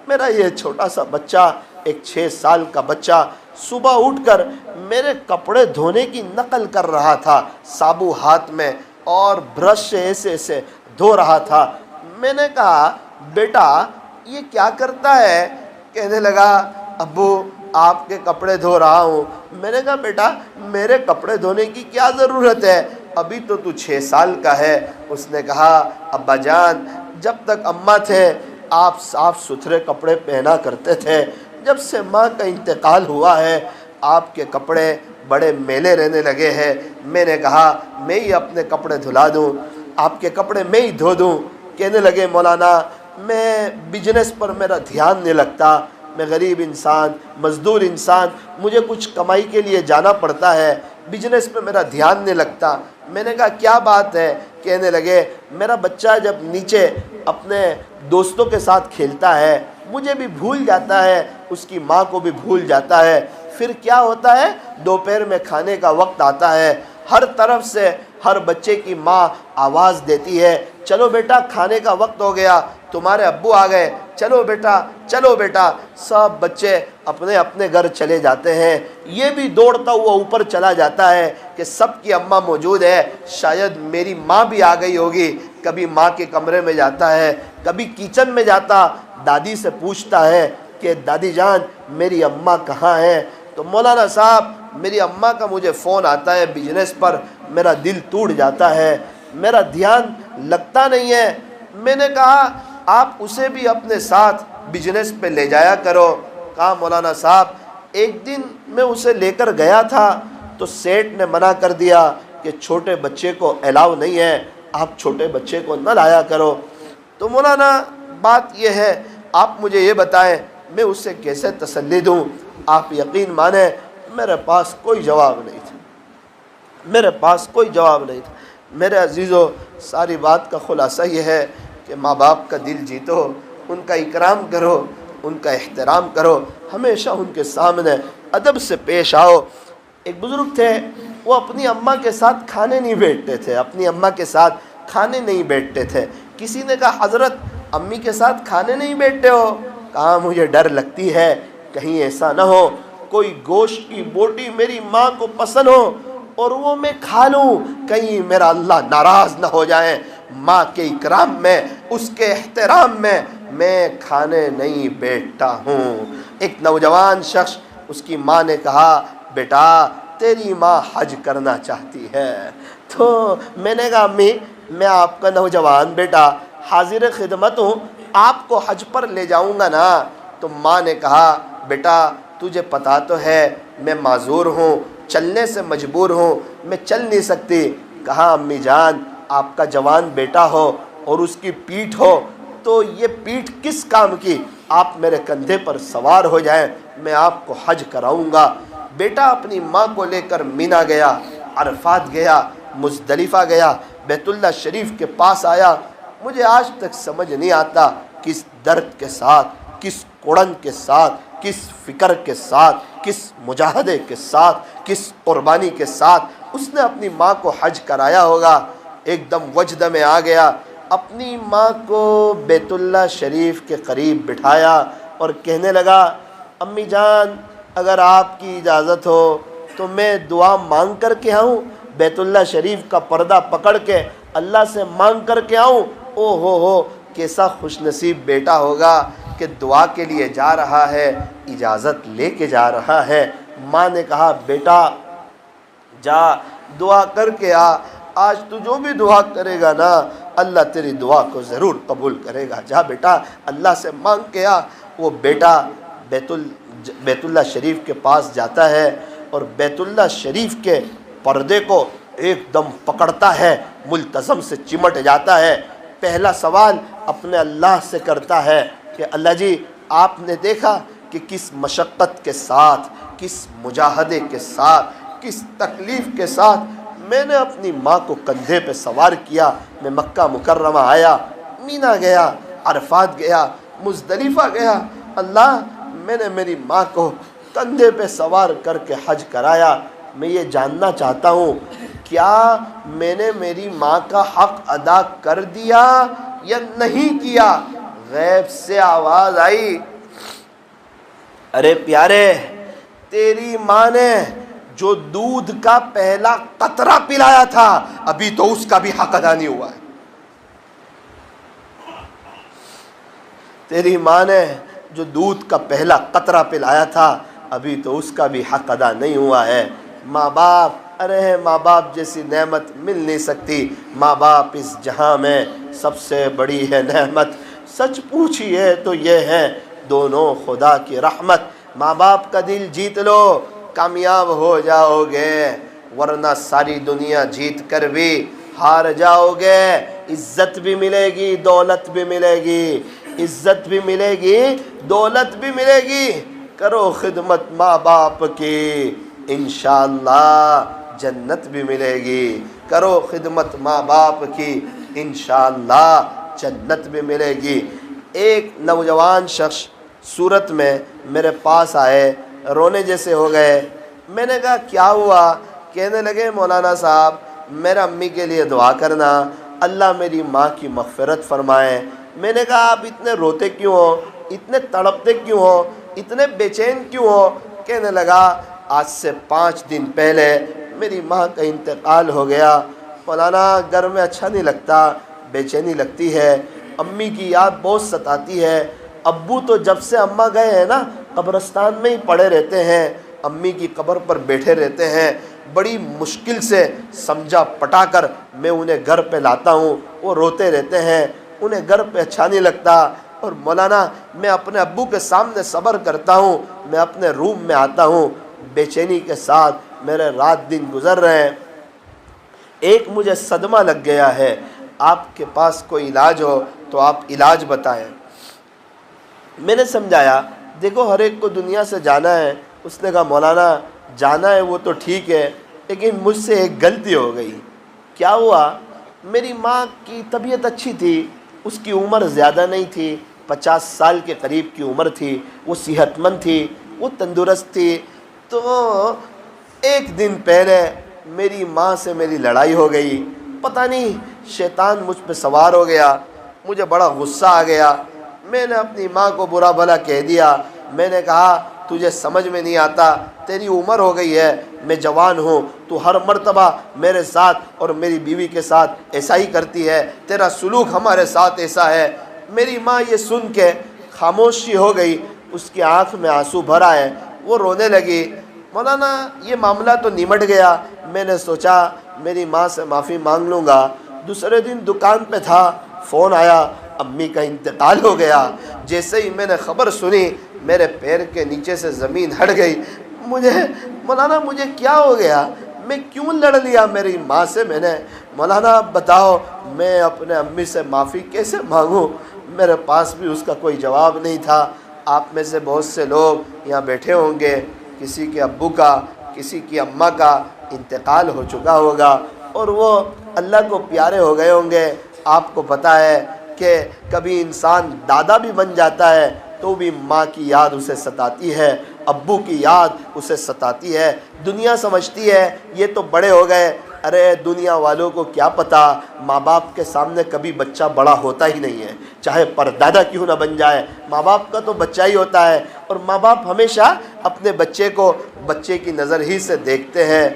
میرا یہ چھوٹا سا بچہ، ایک 6 سال کا بچہ صبح اٹھ کر میرے کپڑے دھونے کی نقل کر رہا تھا، صابو ہاتھ میں اور برش سے ایسے ایسے دھو رہا تھا۔ میں نے کہا بیٹا یہ کیا کرتا ہے؟ کہنے لگا ابو آپ کے کپڑے دھو رہا ہوں۔ میں نے کہا بیٹا میرے کپڑے دھونے کی کیا ضرورت ہے، ابھی تو 6 سال کا ہے۔ اس نے کہا ابا جان جب تک اماں تھے آپ صاف ستھرے کپڑے پہنا کرتے تھے، جب سے ماں کا انتقال ہوا ہے آپ کے کپڑے بڑے میلے رہنے لگے ہیں۔ میں نے کہا میں ہی اپنے کپڑے دھلا دوں، آپ کے کپڑے میں ہی دھو دوں۔ کہنے لگے مولانا میں بزنس پر میرا دھیان نہیں لگتا، میں غریب انسان، مزدور انسان، مجھے کچھ کمائی کے لیے جانا پڑتا ہے، بزنس پہ میرا دھیان نہیں لگتا۔ میں نے کہا کیا بات ہے؟ کہنے لگے میرا بچہ جب نیچے اپنے دوستوں کے ساتھ کھیلتا ہے مجھے بھی بھول جاتا ہے، اس کی ماں کو بھی بھول جاتا ہے، پھر کیا ہوتا ہے دوپہر میں کھانے کا وقت آتا ہے، ہر طرف سے ہر بچے کی ماں آواز دیتی ہے چلو بیٹا کھانے کا وقت ہو گیا، تمہارے ابو آ گئے، چلو بیٹا چلو بیٹا۔ سب بچے اپنے اپنے گھر چلے جاتے ہیں، یہ بھی دوڑتا ہوا اوپر چلا جاتا ہے کہ سب کی اماں موجود ہے، شاید میری ماں بھی آ گئی ہوگی۔ کبھی ماں کے کمرے میں جاتا ہے، کبھی کچن میں جاتا، دادی سے پوچھتا ہے کہ دادی جان میری اماں کہاں ہے؟ تو مولانا صاحب میری اماں کا مجھے فون آتا ہے بزنس پر، میرا دل ٹوٹ جاتا ہے، میرا دھیان لگتا نہیں ہے۔ میں نے کہا آپ اسے بھی اپنے ساتھ بزنس پہ لے جایا کرو۔ کہا مولانا صاحب ایک دن میں اسے لے کر گیا تھا تو سیٹ نے منع کر دیا کہ چھوٹے بچے کو الاؤ نہیں ہے، آپ چھوٹے بچے کو نہ لایا کرو۔ تو مولانا بات یہ ہے آپ مجھے یہ بتائیں میں اسے کیسے تسلی دوں؟ آپ یقین مانیں میرے پاس کوئی جواب نہیں تھا، میرے پاس کوئی جواب نہیں تھا۔ میرے عزیزو ساری بات کا خلاصہ یہ ہے کہ ماں باپ کا دل جیتو، ان کا اکرام کرو، ان کا احترام کرو، ہمیشہ ان کے سامنے ادب سے پیش آؤ۔ ایک بزرگ تھے وہ اپنی اماں کے ساتھ کھانے نہیں بیٹھتے تھے، اپنی اماں کے ساتھ کھانے نہیں بیٹھتے تھے۔ کسی نے کہا حضرت امی کے ساتھ کھانے نہیں بیٹھتے ہو؟ کہا مجھے ڈر لگتی ہے کہیں ایسا نہ ہو کوئی گوشت کی بوٹی میری ماں کو پسند ہو اور وہ میں کھا لوں، کہیں میرا اللہ ناراض نہ ہو جائے۔ ماں کے اکرام میں، اس کے احترام میں کھانے نہیں بیٹھتا ہوں۔ ایک نوجوان شخص اس کی ماں نے کہا بیٹا تیری ماں حج کرنا چاہتی ہے۔ تو میں نے کہا امی میں آپ کا نوجوان بیٹا حاضر خدمت ہوں، آپ کو حج پر لے جاؤں گا نا۔ تو ماں نے کہا بیٹا تجھے پتا تو ہے میں معذور ہوں، چلنے سے مجبور ہوں، میں چل نہیں سکتی۔ کہا امی جان آپ کا جوان بیٹا ہو اور اس کی پیٹھ ہو تو یہ پیٹھ کس کام کی؟ آپ میرے کندھے پر سوار ہو جائیں، میں آپ کو حج کراؤں گا۔ بیٹا اپنی ماں کو لے کر مینا گیا، عرفات گیا، مزدلفہ گیا، بیت اللہ شریف کے پاس آیا۔ مجھے آج تک سمجھ نہیں آتا کس درد کے ساتھ، کس کڑن کے ساتھ، کس فکر کے ساتھ، کس مجاہدے کے ساتھ، کس قربانی کے ساتھ اس نے اپنی ماں کو حج کرایا ہوگا۔ ایک دم وجد میں آ گیا، اپنی ماں کو بیت اللہ شریف کے قریب بٹھایا اور کہنے لگا امی جان اگر آپ کی اجازت ہو تو میں دعا مانگ کر کے آؤں، بیت اللہ شریف کا پردہ پکڑ کے اللہ سے مانگ کر کے آؤں۔ او ہو کیسا خوش نصیب بیٹا ہوگا کہ دعا کے لیے جا رہا ہے، اجازت لے کے جا رہا ہے۔ ماں نے کہا بیٹا جا دعا کر کے آ، آج تو جو بھی دعا کرے گا نا اللہ تیری دعا کو ضرور قبول کرے گا، جا بیٹا اللہ سے مانگ کے آ۔ وہ بیٹا بیت اللہ شریف کے پاس جاتا ہے اور بیت اللہ شریف کے پردے کو ایک دم پکڑتا ہے، ملتزم سے چمٹ جاتا ہے۔ پہلا سوال اپنے اللہ سے کرتا ہے کہ اللہ جی آپ نے دیکھا کہ کس مشقت کے ساتھ، کس مجاہدے کے ساتھ، کس تکلیف کے ساتھ میں نے اپنی ماں کو کندھے پہ سوار کیا، میں مکہ مکرمہ آیا، مینا گیا، عرفات گیا، مزدلفہ گیا۔ اللہ میں نے میری ماں کو کندھے پہ سوار کر کے حج کرایا، میں یہ جاننا چاہتا ہوں کیا میں نے میری ماں کا حق ادا کر دیا یا نہیں کیا؟ غیب سے آواز آئی، ارے پیارے، تیری ماں نے جو دودھ کا پہلا قطرہ پلایا تھا ابھی تو اس کا بھی حق ادا نہیں ہوا ہے۔ تیری ماں نے جو دودھ کا پہلا قطرہ پلایا تھا ابھی تو اس کا بھی حق ادا نہیں ہوا ہے۔ ماں باپ، ارے ماں باپ جیسی نعمت مل نہیں سکتی۔ ماں باپ اس جہاں میں سب سے بڑی ہے نعمت، سچ پوچھئے تو یہ ہے دونوں خدا کی رحمت۔ ماں باپ کا دل جیت لو، کامیاب ہو جاؤ گے، ورنہ ساری دنیا جیت کر بھی ہار جاؤ گے۔ عزت بھی ملے گی، دولت بھی ملے گی، عزت بھی ملے گی، دولت بھی ملے گی۔ کرو خدمت ماں باپ کی، انشاءاللہ جنت بھی ملے گی۔ کرو خدمت ماں باپ کی، انشاءاللہ جنت بھی ملے گی۔ ایک نوجوان شخص صورت میں میرے پاس آئے، رونے جیسے ہو گئے۔ میں نے کہا کیا ہوا؟ کہنے لگے مولانا صاحب میرا امی کے لیے دعا کرنا، اللہ میری ماں کی مغفرت فرمائے۔ میں نے کہا آپ اتنے روتے کیوں ہو، اتنے تڑپتے کیوں ہو، اتنے بے چین کیوں ہو؟ کہنے لگا آج سے 5 دن پہلے میری ماں کا انتقال ہو گیا، مولانا گھر میں اچھا نہیں لگتا، بے چینی لگتی ہے، امی کی یاد بہت ستاتی ہے۔ ابو تو جب سے اماں گئے ہیں نا قبرستان میں ہی پڑے رہتے ہیں، امی کی قبر پر بیٹھے رہتے ہیں، بڑی مشکل سے سمجھا پٹا کر میں انہیں گھر پہ لاتا ہوں، وہ روتے رہتے ہیں، انہیں گھر پہ اچھا نہیں لگتا۔ اور مولانا میں اپنے ابو کے سامنے صبر کرتا ہوں، میں اپنے روم میں آتا ہوں، بے چینی کے ساتھ میرے رات دن گزر رہے ہیں۔ ایک مجھے صدمہ لگ گیا ہے، آپ کے پاس کوئی علاج ہو تو آپ علاج بتائیں۔ میں نے سمجھایا دیکھو ہر ایک کو دنیا سے جانا ہے۔ اس نے کہا مولانا جانا ہے وہ تو ٹھیک ہے، لیکن مجھ سے ایک غلطی ہو گئی۔ کیا ہوا؟ میری ماں کی طبیعت اچھی تھی، اس کی عمر زیادہ نہیں تھی، 50 سال کے قریب کی عمر تھی، وہ صحت مند تھی، وہ تندرست تھی۔ تو ایک دن پہلے میری ماں سے میری لڑائی ہو گئی، پتہ نہیں شیطان مجھ پہ سوار ہو گیا، مجھے بڑا غصہ آ گیا۔ میں نے اپنی ماں کو برا بھلا کہہ دیا۔ میں نے کہا تجھے سمجھ میں نہیں آتا، تیری عمر ہو گئی ہے، میں جوان ہوں، تو ہر مرتبہ میرے ساتھ اور میری بیوی کے ساتھ ایسا ہی کرتی ہے، تیرا سلوک ہمارے ساتھ ایسا ہے۔ میری ماں یہ سن کے خاموشی ہو گئی، اس کی آنکھ میں آنسو بھر آئے، وہ رونے لگی۔ مولانا یہ معاملہ تو نمٹ گیا، میں نے سوچا میری ماں سے معافی مانگ لوں گا۔ دوسرے دن دکان پہ تھا، فون آیا امی کا انتقال ہو گیا۔ جیسے ہی میں نے خبر سنی میرے پیر کے نیچے سے زمین ہٹ گئی۔ مولانا مجھے کیا ہو گیا؟ میں کیوں لڑ لیا میری ماں سے؟ میں نے مولانا بتاؤ میں اپنے امی سے معافی کیسے مانگوں؟ میرے پاس بھی اس کا کوئی جواب نہیں تھا۔ آپ میں سے بہت سے لوگ یہاں بیٹھے ہوں گے، کسی کے ابو کا، کسی کی اماں کا انتقال ہو چکا ہوگا اور وہ اللہ کو پیارے ہو گئے ہوں گے۔ آپ کو پتہ ہے کہ کبھی انسان دادا بھی بن جاتا ہے تو بھی ماں کی یاد اسے ستاتی ہے، ابو کی یاد اسے ستاتی ہے۔ دنیا سمجھتی ہے یہ تو بڑے ہو گئے، ارے دنیا والوں کو کیا پتہ، ماں باپ کے سامنے کبھی بچہ بڑا ہوتا ہی نہیں ہے، چاہے پردادا کیوں نہ بن جائے، ماں باپ کا تو بچہ ہی ہوتا ہے۔ اور ماں باپ ہمیشہ اپنے بچے کو بچے کی نظر ہی سے دیکھتے ہیں۔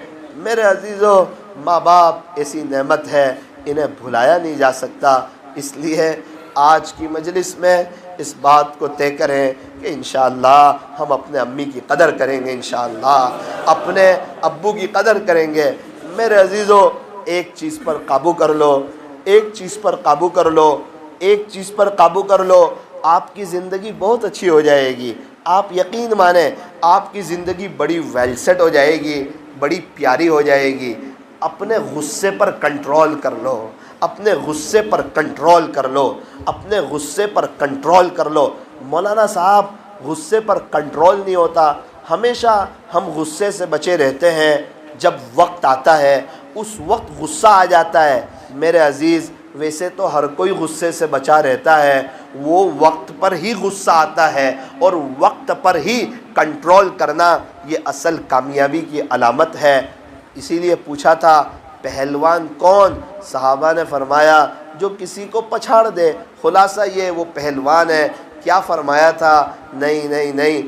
میرے عزیزو، ماں باپ ایسی نعمت ہے، انہیں بھلایا نہیں جا سکتا۔ اس لیے آج کی مجلس میں اس بات کو طے کریں کہ انشاءاللہ ہم اپنے امی کی قدر کریں گے، انشاءاللہ اپنے ابو کی قدر کریں گے۔ میرے عزیزو، ایک چیز پر قابو کر لو، ایک چیز پر قابو کر لو، ایک چیز پر قابو کر لو، آپ کی زندگی بہت اچھی ہو جائے گی۔ آپ یقین مانیں آپ کی زندگی بڑی ویل سیٹ ہو جائے گی، بڑی پیاری ہو جائے گی۔ اپنے غصے پر کنٹرول کر لو، اپنے غصے پر کنٹرول کر لو، اپنے غصے پر کنٹرول کر لو۔ مولانا صاحب غصے پر کنٹرول نہیں ہوتا، ہمیشہ ہم غصے سے بچے رہتے ہیں، جب وقت آتا ہے اس وقت غصہ آ جاتا ہے۔ میرے عزیز ویسے تو ہر کوئی غصے سے بچا رہتا ہے، وہ وقت پر ہی غصہ آتا ہے، اور وقت پر ہی کنٹرول کرنا یہ اصل کامیابی کی علامت ہے۔ اسی لیے پوچھا تھا پہلوان کون؟ صحابہ نے فرمایا جو کسی کو پچھاڑ دے، خلاصہ یہ وہ پہلوان ہے۔ کیا فرمایا تھا؟ نہیں نہیں نہیں،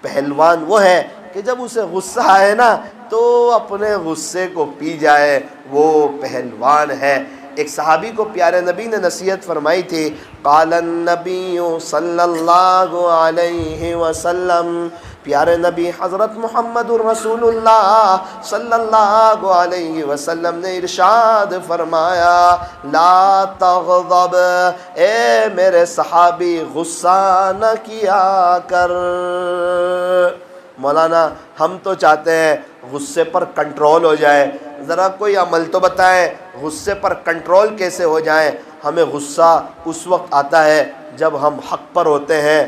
پہلوان وہ ہے کہ جب اسے غصہ آئے نا تو اپنے غصے کو پی جائے، وہ پہلوان ہے۔ ایک صحابی کو پیارے نبی نے نصیحت فرمائی تھی، قال النبی صلی اللہ علیہ وسلم، پیارے نبی حضرت محمد الرسول اللہ صلی اللہ علیہ وسلم نے ارشاد فرمایا، لا تغضب، اے میرے صحابی غصہ نہ کیا کر۔ مولانا ہم تو چاہتے ہیں غصے پر کنٹرول ہو جائے، ذرا کوئی عمل تو بتائیں غصے پر کنٹرول کیسے ہو جائیں۔ ہمیں غصہ اس وقت آتا ہے جب ہم حق پر ہوتے ہیں۔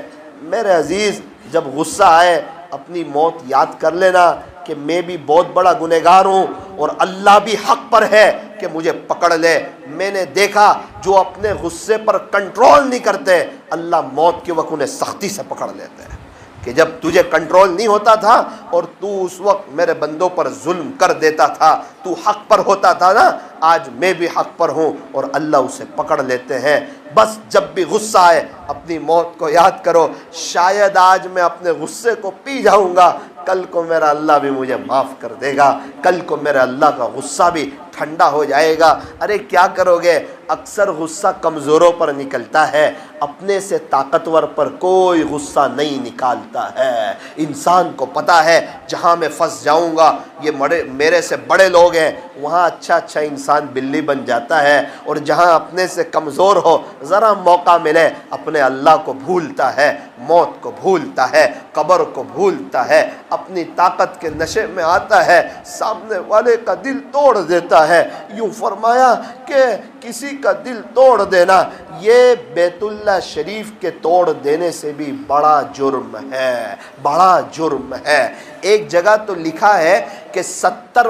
میرے عزیز، جب غصہ آئے اپنی موت یاد کر لینا کہ میں بھی بہت بڑا گنہگار ہوں اور اللہ بھی حق پر ہے کہ مجھے پکڑ لے۔ میں نے دیکھا جو اپنے غصے پر کنٹرول نہیں کرتے، اللہ موت کے وقت انہیں سختی سے پکڑ لیتے ہیں کہ جب تجھے کنٹرول نہیں ہوتا تھا اور تو اس وقت میرے بندوں پر ظلم کر دیتا تھا، تو حق پر ہوتا تھا نا، آج میں بھی حق پر ہوں اور اللہ اسے پکڑ لیتے ہیں۔ بس جب بھی غصہ آئے اپنی موت کو یاد کرو، شاید آج میں اپنے غصے کو پی جاؤں گا، کل کو میرا اللہ بھی مجھے معاف کر دے گا، کل کو میرا اللہ کا غصہ بھی ٹھنڈا ہو جائے گا۔ ارے کیا کرو گے؟ اکثر غصہ کمزوروں پر نکلتا ہے، اپنے سے طاقتور پر کوئی غصہ نہیں نکالتا ہے۔ انسان کو پتا ہے جہاں میں پھنس جاؤں گا یہ میرے سے بڑے لوگ ہیں، وہاں اچھا انسان بلی بن جاتا ہے، اور جہاں اپنے سے کمزور ہو ذرا موقع ملے اپنے اللہ کو بھولتا ہے، موت کو بھولتا ہے، قبر کو بھولتا ہے، اپنی طاقت کے نشے میں آتا ہے، سامنے والے کا دل توڑ دیتا ہے۔ یوں فرمایا کہ کسی کا دل توڑ دینا یہ بیت اللہ شریف کے توڑ دینے سے بھی بڑا جرم ہے، بڑا جرم ہے۔ ایک جگہ تو لکھا ہے کہ 70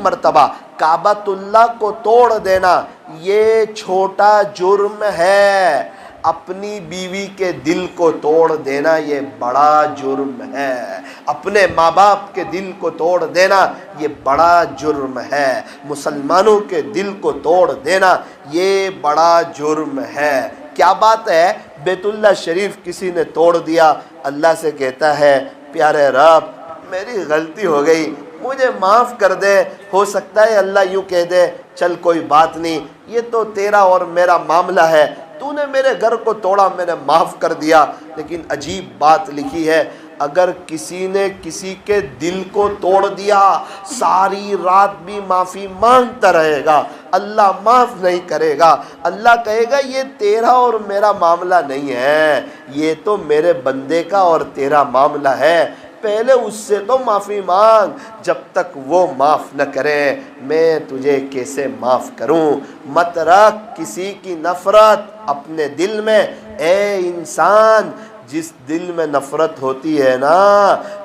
مرتبہ کعبۃ اللہ کو توڑ دینا یہ چھوٹا جرم ہے، اپنی بیوی کے دل کو توڑ دینا یہ بڑا جرم ہے، اپنے ماں باپ کے دل کو توڑ دینا یہ بڑا جرم ہے، مسلمانوں کے دل کو توڑ دینا یہ بڑا جرم ہے۔ کیا بات ہے، بیت اللہ شریف کسی نے توڑ دیا، اللہ سے کہتا ہے پیارے رب میری غلطی ہو گئی، مجھے معاف کر دے۔ ہو سکتا ہے اللہ یوں کہہ دے چل کوئی بات نہیں، یہ تو تیرا اور میرا معاملہ ہے، تو نے میرے گھر کو توڑا میں نے معاف کر دیا۔ لیکن عجیب بات لکھی ہے، اگر کسی نے کسی کے دل کو توڑ دیا ساری رات بھی معافی مانگتا رہے گا، اللہ معاف نہیں کرے گا۔ اللہ کہے گا یہ تیرا اور میرا معاملہ نہیں ہے، یہ تو میرے بندے کا اور تیرا معاملہ ہے، پہلے اس سے تو معافی مانگ، جب تک وہ معاف نہ کرے میں تجھے کیسے معاف کروں۔ مت رکھ کسی کی نفرت اپنے دل میں، اے انسان جس دل میں نفرت ہوتی ہے نا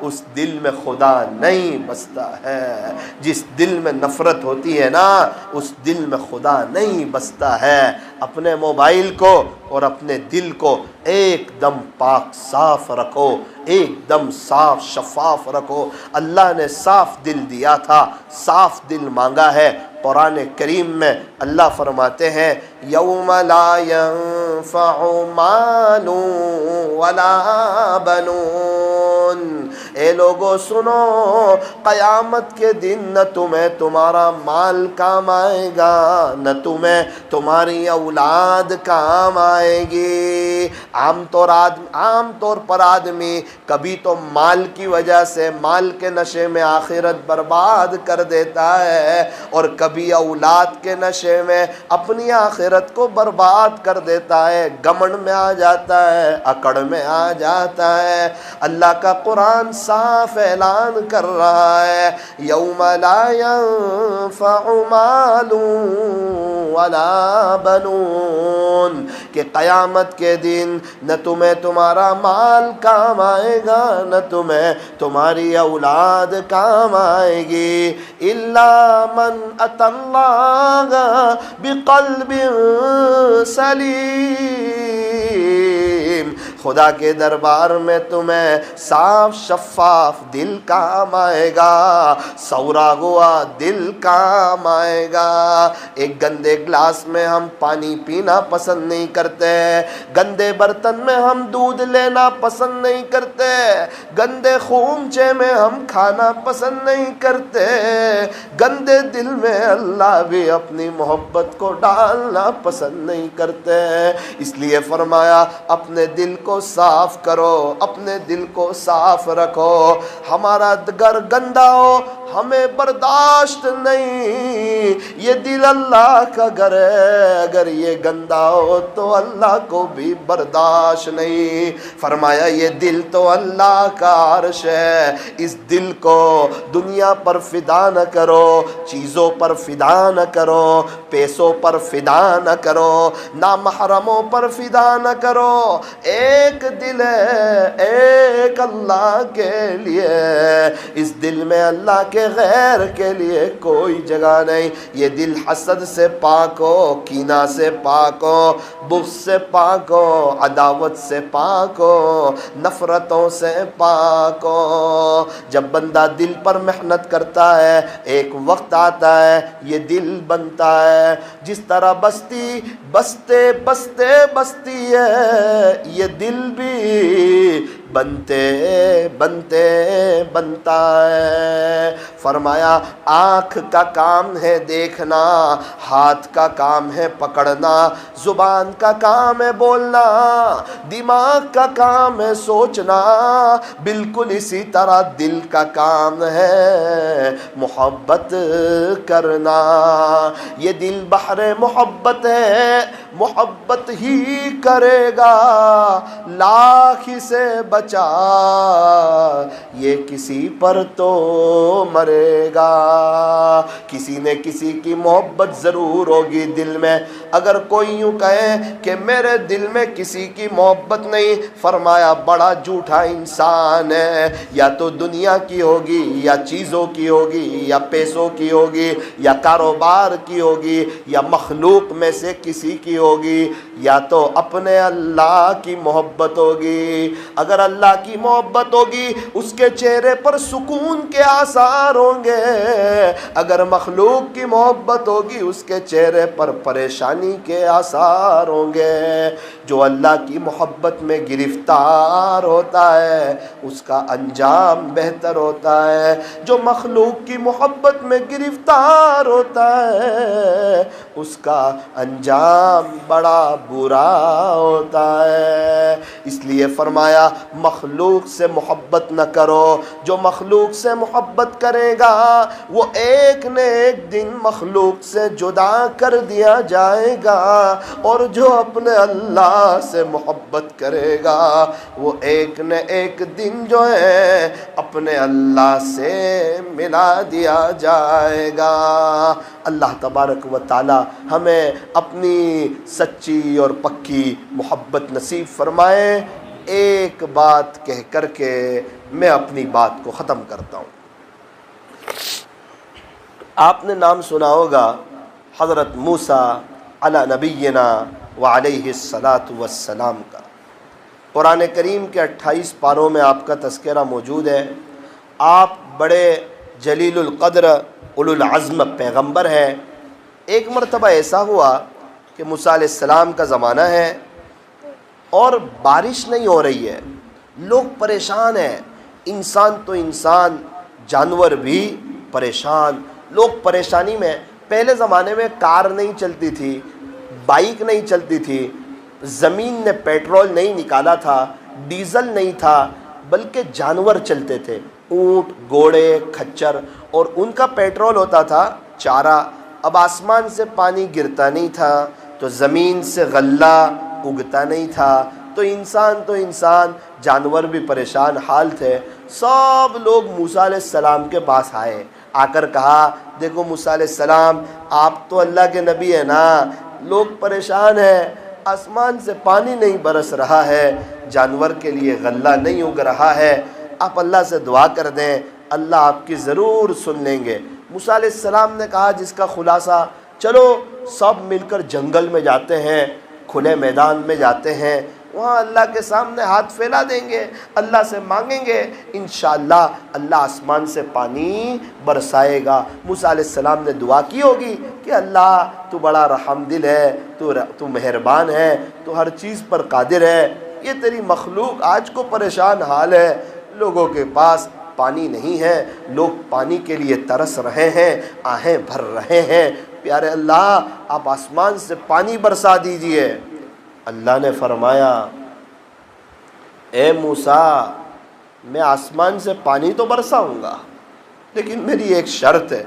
اس دل میں خدا نہیں بستا ہے، جس دل میں نفرت ہوتی ہے نا اس دل میں خدا نہیں بستا ہے۔ اپنے موبائل کو اور اپنے دل کو ایک دم پاک صاف رکھو، ایک دم صاف شفاف رکھو۔ اللہ نے صاف دل دیا تھا، صاف دل مانگا ہے۔ قرآن کریم میں اللہ فرماتے ہیں یوم لا ينفع مال ولا بنون، اے لوگو سنو قیامت کے دن نہ تمہیں تمہارا مال کام آئے گا، نہ تمہیں تمہاری اولاد کام آئے گی۔ عام طور پر آدمی کبھی تو مال کی وجہ سے مال کے نشے میں آخرت برباد کر دیتا ہے، اور کبھی اولاد کے نشے میں اپنی آخرت کو برباد کر دیتا ہے، گمنڈ میں آ جاتا ہے، اکڑ میں آ جاتا ہے۔ اللہ کا قرآن صاف اعلان کر رہا ہے یوم لا ينفع مال ولا بنون، کہ قیامت کے دن نہ تمہیں تمہارا مال کام آئے گا نہ تمہیں تمہاری اولاد کام آئے گی، الا من اتی اللہ بقلب سلیم، خدا کے دربار میں تمہیں صاف شفاف دل کام آئے گا، سورا ہوا دل کام آئے گا۔ ایک گندے گلاس میں ہم پانی پینا پسند نہیں کرتے، گندے برتن میں ہم دودھ لینا پسند نہیں کرتے، گندے خونچے میں ہم کھانا پسند نہیں کرتے، گندے دل میں اللہ بھی اپنی محبت کو ڈالنا پسند نہیں کرتے۔ اس لیے فرمایا اپنے دل کو صاف کرو، اپنے دل کو صاف رکھو۔ ہمارا گھر گندا ہو ہمیں برداشت نہیں، یہ دل اللہ کا گھر ہے، اگر یہ گندا ہو تو اللہ کو بھی برداشت نہیں۔ فرمایا یہ دل تو اللہ کا عرش ہے، اس دل کو دنیا پر فدا نہ کرو، چیزوں پر فدا نہ کرو، پیسوں پر فدا نہ کرو، نامحرموں پر فدا نہ کرو۔ ایک دل ہے، ایک اللہ کے لیے، اس دل میں اللہ کے غیر کے لیے کوئی جگہ نہیں۔ یہ دل حسد سے پاک ہو، کینہ سے پاک ہو، بغض سے پاک ہو، عداوت سے پاک ہو، نفرتوں سے پاک ہو۔ جب بندہ دل پر محنت کرتا ہے ایک وقت آتا ہے یہ دل بنتا ہے، جس طرح بستی بستے بستے بستی ہے یہ دل بھی بنتے بنتے بنتا ہے۔ فرمایا آنکھ کا کام ہے دیکھنا، ہاتھ کا کام ہے پکڑنا، زبان کا کام ہے بولنا، دماغ کا کام ہے سوچنا، بالکل اسی طرح دل کا کام ہے محبت کرنا۔ یہ دل بحر محبت ہے، محبت ہی کرے گا، لاکھ سے بچا یہ کسی پر تو مرے گا۔ کسی نے کسی کی محبت ضرور ہوگی دل میں۔ اگر کوئی یوں کہے کہ میرے دل میں کسی کی محبت نہیں، فرمایا بڑا جھوٹا انسان ہے، یا تو دنیا کی ہوگی، یا چیزوں کی ہوگی، یا پیسوں کی ہوگی، یا کاروبار کی ہوگی، یا مخلوق میں سے کسی کی ہوگی، یا تو اپنے اللہ کی محبت ہوگی۔ اگر اللہ کی محبت ہوگی اس کے چہرے پر سکون کے آثار ہوں گے، اگر مخلوق کی محبت ہوگی اس کے چہرے پر پریشانی کے آثار ہوں گے۔ جو اللہ کی محبت میں گرفتار ہوتا ہے اس کا انجام بہتر ہوتا ہے، جو مخلوق کی محبت میں گرفتار ہوتا ہے اس کا انجام بڑا برا ہوتا ہے۔ اس لیے فرمایا مخلوق سے محبت نہ کرو، جو مخلوق سے محبت کرے گا وہ ایک نہ ایک دن مخلوق سے جدا کر دیا جائے گا، اور جو اپنے اللہ سے محبت کرے گا وہ ایک نہ ایک دن جو ہے اپنے اللہ سے ملا دیا جائے گا۔ اللہ تبارک و تعالی ہمیں اپنی سچی اور پکی محبت نصیب فرمائے۔ ایک بات کہہ کر کے میں اپنی بات کو ختم کرتا ہوں۔ آپ نے نام سنا ہوگا حضرت موسیٰ علی نبینا وعلیہ الصلاۃ والسلام کا۔ قرآن کریم کے 28 پاروں میں آپ کا تذکرہ موجود ہے۔ آپ بڑے جلیل القدر اولو العزم پیغمبر ہیں۔ ایک مرتبہ ایسا ہوا کہ موسیٰ علیہ السلام کا زمانہ ہے اور بارش نہیں ہو رہی ہے، لوگ پریشان ہیں، انسان تو انسان، جانور بھی پریشان، لوگ پریشانی میں۔ پہلے زمانے میں کار نہیں چلتی تھی، بائک نہیں چلتی تھی، زمین نے پیٹرول نہیں نکالا تھا، ڈیزل نہیں تھا، بلکہ جانور چلتے تھے، اونٹ، گھوڑے، کھچر، اور ان کا پیٹرول ہوتا تھا چارہ۔ اب آسمان سے پانی گرتا نہیں تھا تو زمین سے غلہ اگتا نہیں تھا، تو انسان جانور بھی پریشان حال تھے۔ سب لوگ موسیٰ علیہ السلام کے پاس آئے، آ کر کہا دیکھو موسیٰ علیہ السلام آپ تو اللہ کے نبی ہیں نا، لوگ پریشان ہیں، آسمان سے پانی نہیں برس رہا ہے، جانور کے لیے غلہ نہیں اگ رہا ہے، آپ اللہ سے دعا کر دیں، اللہ آپ کی ضرور سن لیں گے۔ موسیٰ علیہ السلام نے کہا جس کا خلاصہ، چلو سب مل کر جنگل میں جاتے ہیں، کھلے میدان میں جاتے ہیں، وہاں اللہ کے سامنے ہاتھ پھیلا دیں گے، اللہ سے مانگیں گے، انشاءاللہ اللہ آسمان سے پانی برسائے گا۔ موسیٰ علیہ السلام نے دعا کی ہوگی کہ اللہ تو بڑا رحم دل ہے، تو مہربان ہے، تو ہر چیز پر قادر ہے، یہ تیری مخلوق آج کو پریشان حال ہے، لوگوں کے پاس پانی نہیں ہے، لوگ پانی کے لیے ترس رہے ہیں، آہیں بھر رہے ہیں، پیارے اللہ آپ آسمان سے پانی برسا دیجئے۔ اللہ نے فرمایا اے موسیٰ میں آسمان سے پانی تو برساؤں گا، لیکن میری ایک شرط ہے،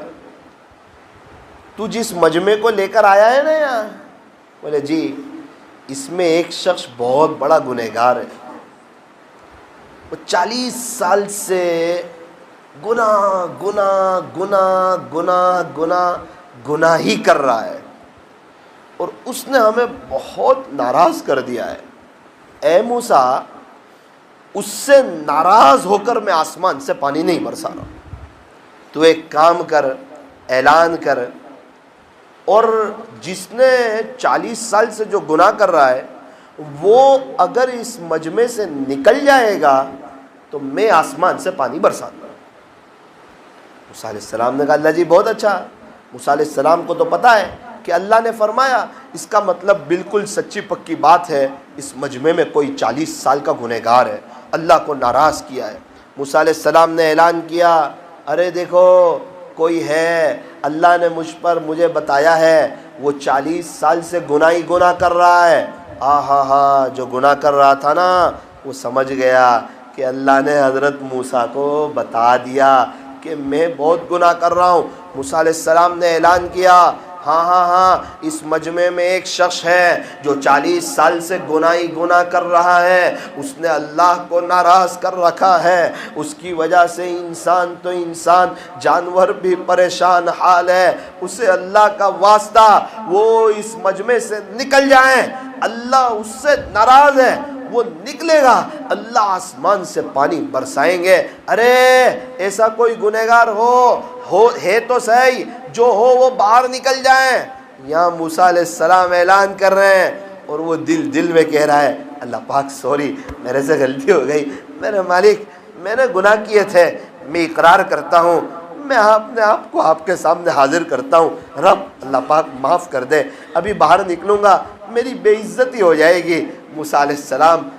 تو جس مجمع کو لے کر آیا ہے نا یہاں، بولے جی اس میں ایک شخص بہت بڑا گنہگار ہے، وہ 40 سال سے گناہ ہی کر رہا ہے، اور اس نے ہمیں بہت ناراض کر دیا ہے۔ اے موسیٰ اس سے ناراض ہو کر میں آسمان سے پانی نہیں برسا رہا، تو ایک کام کر، اعلان کر، اور جس نے 40 سال سے جو گناہ کر رہا ہے وہ اگر اس مجمع سے نکل جائے گا تو میں آسمان سے پانی برسا دوں۔ موسیٰ علیہ السلام نے کہا اللہ جی بہت اچھا۔ موسیٰ علیہ السلام کو تو پتا ہے کہ اللہ نے فرمایا، اس کا مطلب بالکل سچی پکی بات ہے، اس مجمع میں کوئی 40 سال کا گنہگار ہے، اللہ کو ناراض کیا ہے۔ موسیٰ علیہ السلام نے اعلان کیا، ارے دیکھو کوئی ہے، اللہ نے مجھے بتایا ہے وہ 40 سال سے گناہ کر رہا ہے۔ جو گناہ کر رہا تھا نا وہ سمجھ گیا کہ اللہ نے حضرت موسیٰ کو بتا دیا کہ میں بہت گناہ کر رہا ہوں۔ موسیٰ علیہ السلام نے اعلان کیا، ہاں اس مجمع میں ایک شخص ہے جو 40 سال سے گناہ کر رہا ہے، اس نے اللہ کو ناراض کر رکھا ہے، اس کی وجہ سے انسان تو انسان، جانور بھی پریشان حال ہے، اسے اللہ کا واسطہ وہ اس مجمع سے نکل جائیں، اللہ اس سے ناراض ہے، وہ نکلے گا، اللہ آسمان سے پانی برسائیں گے۔ ارے ایسا کوئی گنہگار ہے تو صحیح، جو ہو وہ باہر نکل جائیں۔ یہاں موسیٰ علیہ السلام اعلان کر رہے ہیں اور وہ دل میں کہہ رہا ہے اللہ پاک سوری، میرے سے غلطی ہو گئی، میرے مالک میں نے گناہ کیے تھے، میں اقرار کرتا ہوں، میں اپنے آپ کو آپ کے سامنے حاضر کرتا ہوں، رب اللہ پاک معاف کر دے، ابھی باہر نکلوں گا میری بے عزتی ہو جائے گی۔ موسیٰ علیہ السلام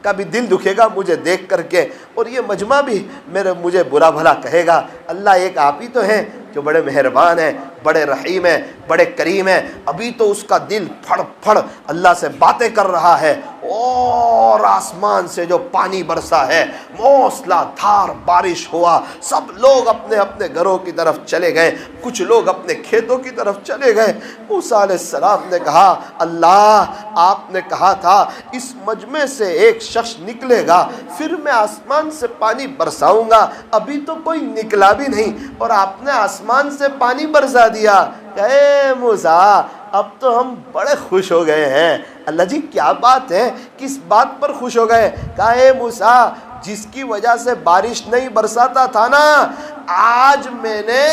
کا بھی دل دکھے گا مجھے دیکھ کر کے، اور یہ مجمع بھی مجھے برا بھلا کہے گا۔ اللہ ایک آپ ہی تو ہیں جو بڑے مہربان ہیں، بڑے رحیم ہیں، بڑے کریم ہیں، ابھی تو اس کا دل پھڑ اللہ سے باتیں کر رہا ہے، اور آسمان سے جو پانی برسا ہے، موسلا دھار بارش ہوا، سب لوگ اپنے اپنے گھروں کی طرف چلے گئے، کچھ لوگ اپنے کھیتوں کی طرف چلے گئے۔ موسیٰ علیہ السلام نے کہا اللہ آپ نے کہا تھا اس مجمع سے ایک شخص نکلے گا پھر میں آسمان سے پانی برساؤں گا، ابھی تو کوئی نکلا بھی نہیں اور آپ نے آسمان سے پانی برسا دیا۔ اے موسیٰ اب تو ہم بڑے خوش ہو گئے ہیں۔ اللہ جی کیا بات ہے، کس بات پر خوش ہو گئے؟ کہا اے موسیٰ جس کی وجہ سے بارش نہیں برساتا تھا نا، آج میں نے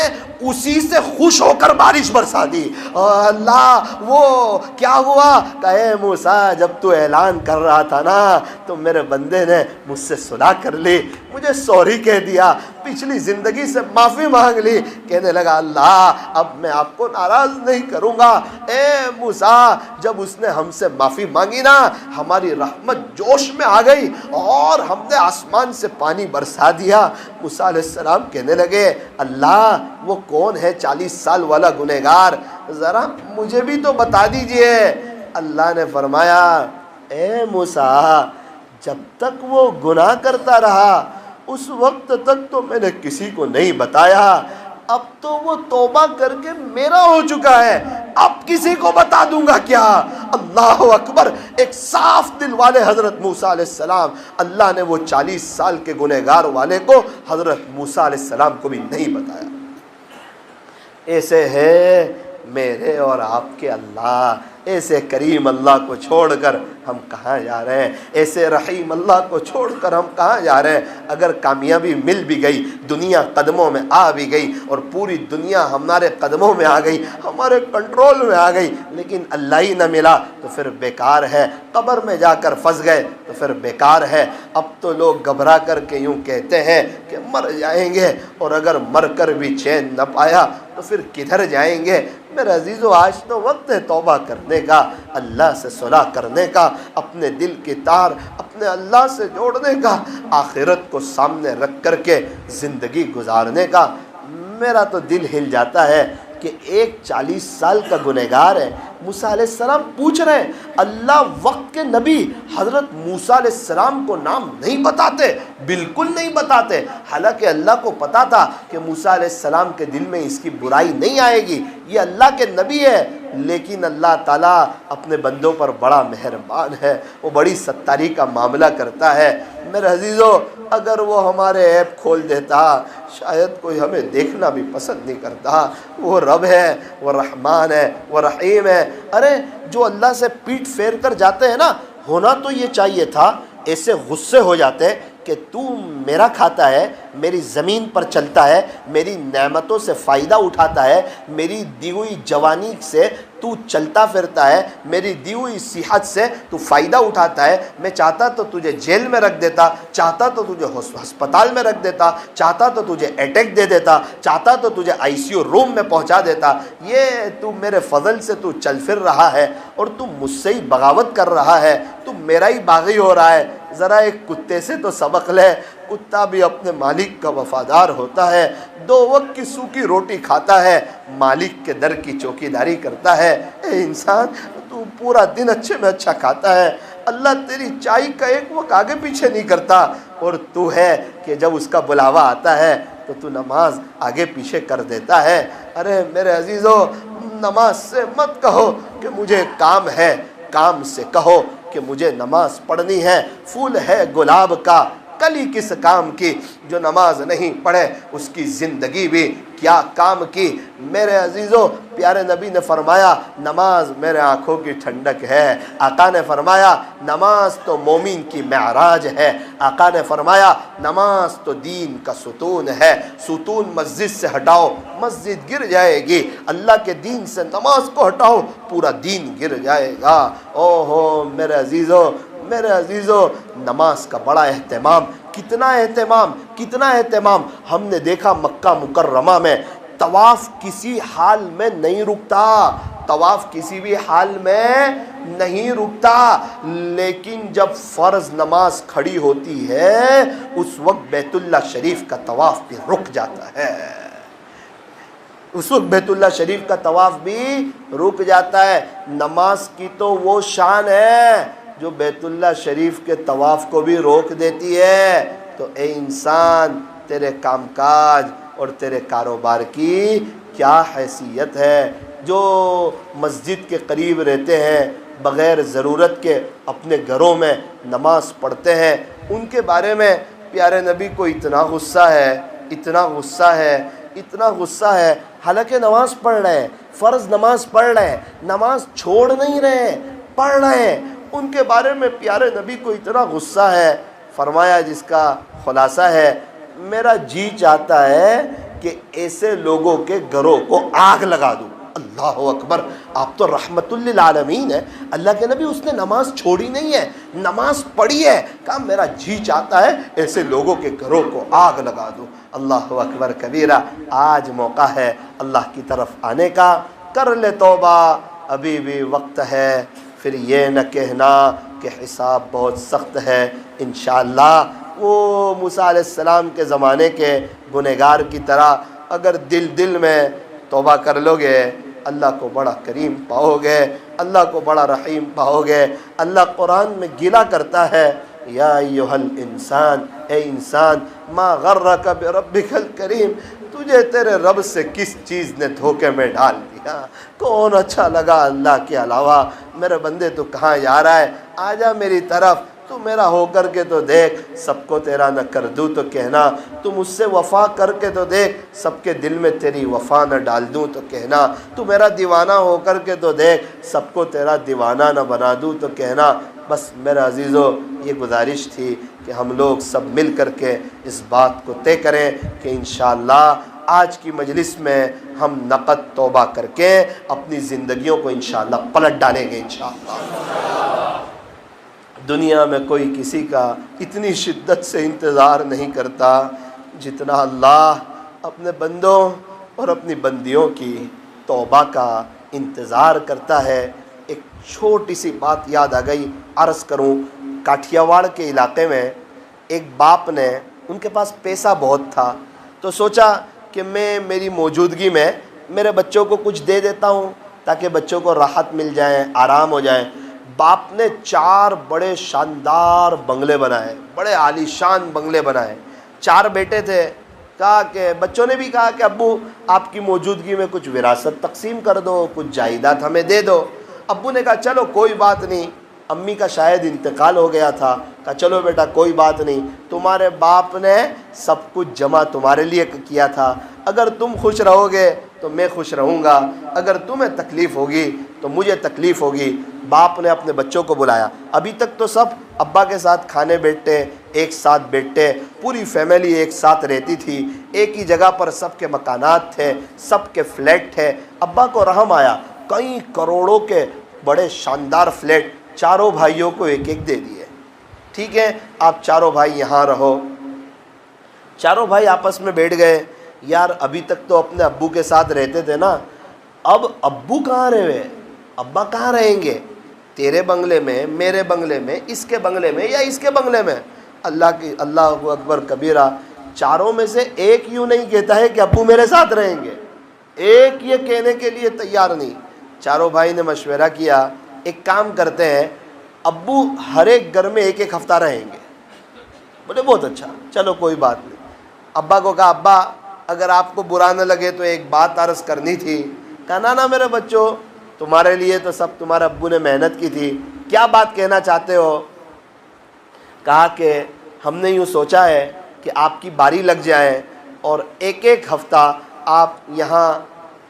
اسی سے خوش ہو کر بارش برسا دی۔ اللہ وہ کیا ہوا؟ کہ اے موسیٰ جب تو اعلان کر رہا تھا نا تو میرے بندے نے مجھ سے صلح کر لی، مجھے سوری کہہ دیا، پچھلی زندگی سے معافی مانگ لی، کہنے لگا اللہ اب میں آپ کو ناراض نہیں کروں گا۔ اے موسیٰ جب اس نے ہم سے معافی مانگی نا ہماری رحمت جوش میں آ گئی اور ہم نے آسمان سے پانی برسا دیا۔ موسیٰ علیہ السلام کہنے لگے اللہ وہ کون ہے 40 سال والا گنہگار، ذرا مجھے بھی تو بتا دیجئے۔ اللہ نے فرمایا اے موسیٰ جب تک وہ گناہ کرتا رہا اس وقت تک تو میں نے کسی کو نہیں بتایا، اب تو وہ توبہ کر کے میرا ہو چکا ہے، اب کسی کو بتا دوں گا کیا؟ اللہ اکبر، ایک صاف دل والے حضرت موسیٰ علیہ السلام، اللہ نے وہ 40 سال کے گنہگار والے کو حضرت موسیٰ علیہ السلام کو بھی نہیں بتایا۔ ایسے ہے میرے اور آپ کے اللہ، ایسے کریم اللہ کو چھوڑ کر ہم کہاں جا رہے ہیں؟ ایسے رحیم اللہ کو چھوڑ کر ہم کہاں جا رہے ہیں؟ اگر کامیابی مل بھی گئی، دنیا قدموں میں آ بھی گئی اور پوری دنیا ہمارے قدموں میں آ گئی، ہمارے کنٹرول میں آ گئی، لیکن اللہ ہی نہ ملا تو پھر بیکار ہے۔ قبر میں جا کر پھنس گئے تو پھر بیکار ہے۔ اب تو لوگ گھبرا کر کے یوں کہتے ہیں کہ مر جائیں گے، اور اگر مر کر بھی چین نہ پایا تو پھر کدھر جائیں گے؟ میرے عزیزو، آج تو وقت ہے توبہ کرنے کا، اللہ سے صلح کرنے کا، اپنے دل کی تار اپنے اللہ سے جوڑنے کا، آخرت کو سامنے رکھ کر کے زندگی گزارنے کا۔ میرا تو دل ہل جاتا ہے کہ ایک 40 سال کا گنہگار ہے، موسیٰ علیہ السلام پوچھ رہے ہیں، اللہ وقت کے نبی حضرت موسیٰ علیہ السلام کو نام نہیں بتاتے، بالکل نہیں بتاتے، حالانکہ اللہ کو پتا تھا کہ موسیٰ علیہ السلام کے دل میں اس کی برائی نہیں آئے گی، یہ اللہ کے نبی ہے، لیکن اللہ تعالیٰ اپنے بندوں پر بڑا مہربان ہے، وہ بڑی ستاری کا معاملہ کرتا ہے۔ میرے عزیزو، اگر وہ ہمارے عیب کھول دیتا شاید کوئی ہمیں دیکھنا بھی پسند نہیں کرتا۔ وہ رب ہے، وہ رحمان ہے، وہ رحیم ہے۔ ارے جو اللہ سے پیٹ پھیر کر جاتے ہیں نا، ہونا تو یہ چاہیے تھا ایسے غصے ہو جاتے کہ تو میرا کھاتا ہے، میری زمین پر چلتا ہے، میری نعمتوں سے فائدہ اٹھاتا ہے، میری دی ہوئی جوانی سے تو چلتا پھرتا ہے، میری دی ہوئی صحت سے تو فائدہ اٹھاتا ہے، میں چاہتا تو تجھے جیل میں رکھ دیتا، چاہتا تو تجھے ہسپتال میں رکھ دیتا، چاہتا تو تجھے اٹیک دے دیتا، چاہتا تو تجھے ICU روم میں پہنچا دیتا۔ یہ تو میرے فضل سے تو چل پھر رہا ہے اور تو مجھ سے ہی بغاوت کر رہا ہے، تو میرا ہی باغی ہو رہا ہے۔ ذرا ایک کتے سے تو سبق لے، کتا بھی اپنے مالک کا وفادار ہوتا ہے، 2 وقت کی سوکھی روٹی کھاتا ہے، مالک کے در کی چوکیداری کرتا ہے۔ اے انسان، تو پورا دن اچھے میں اچھا کھاتا ہے، اللہ تیری چائے کا ایک وقت آگے پیچھے نہیں کرتا، اور تو ہے کہ جب اس کا بلاوا آتا ہے تو تو نماز آگے پیچھے کر دیتا ہے۔ ارے میرے عزیزو، نماز سے مت کہو کہ مجھے کام ہے، کام سے کہو کہ مجھے نماز پڑھنی ہے۔ پھول ہے گلاب کا، کلی کس کام کی، جو نماز نہیں پڑھے اس کی زندگی بھی کیا کام کی۔ میرے عزیزو، پیارے نبی نے فرمایا نماز میرے آنکھوں کی ٹھنڈک ہے۔ آقا نے فرمایا نماز تو مومن کی معراج ہے۔ آقا نے فرمایا نماز تو دین کا ستون ہے، ستون مسجد سے ہٹاؤ مسجد گر جائے گی، اللہ کے دین سے نماز کو ہٹاؤ پورا دین گر جائے گا۔ او ہو میرے عزیزو، میرے عزیزو، نماز کا بڑا اہتمام، کتنا اہتمام، کتنا اہتمام۔ ہم نے دیکھا مکہ مکرمہ میں طواف کسی حال میں نہیں رکتا، طواف کسی بھی حال میں نہیں رکتا، لیکن جب فرض نماز کھڑی ہوتی ہے اس وقت بیت اللہ شریف کا طواف بھی رک جاتا ہے، اس وقت بیت اللہ شریف کا طواف بھی رک جاتا ہے۔ نماز کی تو وہ شان ہے جو بیت اللہ شریف کے طواف کو بھی روک دیتی ہے۔ تو اے انسان، تیرے کام کاج اور تیرے کاروبار کی کیا حیثیت ہے؟ جو مسجد کے قریب رہتے ہیں، بغیر ضرورت کے اپنے گھروں میں نماز پڑھتے ہیں، ان کے بارے میں پیارے نبی کو اتنا غصہ ہے، اتنا غصہ ہے، اتنا غصہ ہے، حالانکہ نماز پڑھ رہے ہیں، فرض نماز پڑھ رہے ہیں، نماز چھوڑ نہیں رہے، پڑھ رہے ہیں، ان کے بارے میں پیارے نبی کو اتنا غصہ ہے۔ فرمایا، جس کا خلاصہ ہے، میرا جی چاہتا ہے کہ ایسے لوگوں کے گھروں کو آگ لگا دوں۔ اللہ اکبر، آپ تو رحمت للعالمین ہے، اللہ کے نبی، اس نے نماز چھوڑی نہیں ہے، نماز پڑھی ہے، کہا میرا جی چاہتا ہے ایسے لوگوں کے گھروں کو آگ لگا دوں۔ اللہ اکبر کبیرہ، آج موقع ہے اللہ کی طرف آنے کا، کر لے توبہ، ابھی بھی وقت ہے، پھر یہ نہ کہنا کہ حساب بہت سخت ہے۔ انشاءاللہ وہ موسیٰ علیہ السلام کے زمانے کے گنہگار کی طرح اگر دل میں توبہ کر لو گے، اللہ کو بڑا کریم پاؤ گے، اللہ کو بڑا رحیم پاؤ گے۔ اللہ قرآن میں گلا کرتا ہے، یا ایھا الانسان، اے انسان، ما غرک بربک الکریم، تجھے تیرے رب سے کس چیز نے دھوکے میں ڈال دیا؟ کون اچھا لگا اللہ کے علاوہ؟ میرے بندے تو کہاں جا رہا ہے؟ آجا میری طرف، تو میرا ہو کر کے تو دیکھ، سب کو تیرا نہ کر دوں تو کہنا، تو مجھ سے وفا کر کے تو دیکھ، سب کے دل میں تیری وفا نہ ڈال دوں تو کہنا، تو میرا دیوانہ ہو کر کے تو دیکھ، سب کو تیرا دیوانہ نہ بنا دوں تو کہنا۔ بس میرا عزیزو، یہ گزارش تھی کہ ہم لوگ سب مل کر کے اس بات کو طے کریں کہ انشاءاللہ آج کی مجلس میں ہم نقد توبہ کر کے اپنی زندگیوں کو انشاءاللہ پلٹ ڈالیں گے انشاءاللہ۔ دنیا میں کوئی کسی کا اتنی شدت سے انتظار نہیں کرتا جتنا اللہ اپنے بندوں اور اپنی بندیوں کی توبہ کا انتظار کرتا ہے۔ ایک چھوٹی سی بات یاد آ گئی، عرض کروں۔ کاٹھیا واڑ کے علاقے میں ایک باپ نے، ان کے پاس پیسہ بہت تھا، تو سوچا کہ میں میری موجودگی میں میرے بچوں کو کچھ دے دیتا ہوں تاکہ بچوں کو راحت مل جائے، آرام ہو جائے۔ باپ نے 4 بڑے شاندار بنگلے بنائے، بڑے عالی شان بنگلے بنائے۔ 4 بیٹے تھے، کہا کہ بچوں نے بھی کہا کہ ابو آپ کی موجودگی میں کچھ وراثت تقسیم کر دو، کچھ جائیداد ہمیں دے دو۔ ابو نے کہا چلو کوئی بات نہیں، امی کا شاید انتقال ہو گیا تھا، کہا چلو بیٹا کوئی بات نہیں، تمہارے باپ نے سب کچھ جمع تمہارے لیے کیا تھا، اگر تم خوش رہو گے تو میں خوش رہوں گا، اگر تمہیں تکلیف ہوگی تو مجھے تکلیف ہوگی۔ باپ نے اپنے بچوں کو بلایا، ابھی تک تو سب ابا کے ساتھ کھانے بیٹھتے، ایک ساتھ بیٹھتے، پوری فیملی ایک ساتھ رہتی تھی، ایک ہی جگہ پر سب کے مکانات تھے، سب کے فلیٹ تھے۔ ابا کو رحم آیا، کئی کروڑوں کے بڑے شاندار فلیٹ چاروں بھائیوں کو ایک ایک دے دیے۔ ٹھیک ہے، آپ چاروں بھائی یہاں رہو۔ چاروں بھائی آپس میں بیٹھ گئے، یار ابھی تک تو اپنے ابو کے ساتھ رہتے تھے نا، اب ابو کہاں رہے، ابا کہاں رہیں گے، تیرے بنگلے میں، میرے بنگلے میں، اس کے بنگلے میں یا اس کے بنگلے میں؟ اللہ اکبر کبیرہ، چاروں میں سے ایک یوں نہیں کہتا ہے کہ ابو میرے ساتھ رہیں گے، ایک یہ کہنے کے لیے تیار نہیں۔ چاروں بھائی نے مشورہ کیا، ایک کام کرتے ہیں، ابو ہر ایک گھر میں ایک ایک ہفتہ رہیں گے۔ بولے بہت اچھا، چلو کوئی بات نہیں۔ ابا کو کہا ابا اگر آپ کو برا نہ لگے تو ایک بات عرض کرنی تھی۔ کہا نا میرے بچوں، تمہارے لیے تو سب تمہارے ابو نے محنت کی تھی، کیا بات کہنا چاہتے ہو؟ کہا کہ ہم نے یوں سوچا ہے کہ آپ کی باری لگ جائے اور ایک ایک ہفتہ آپ یہاں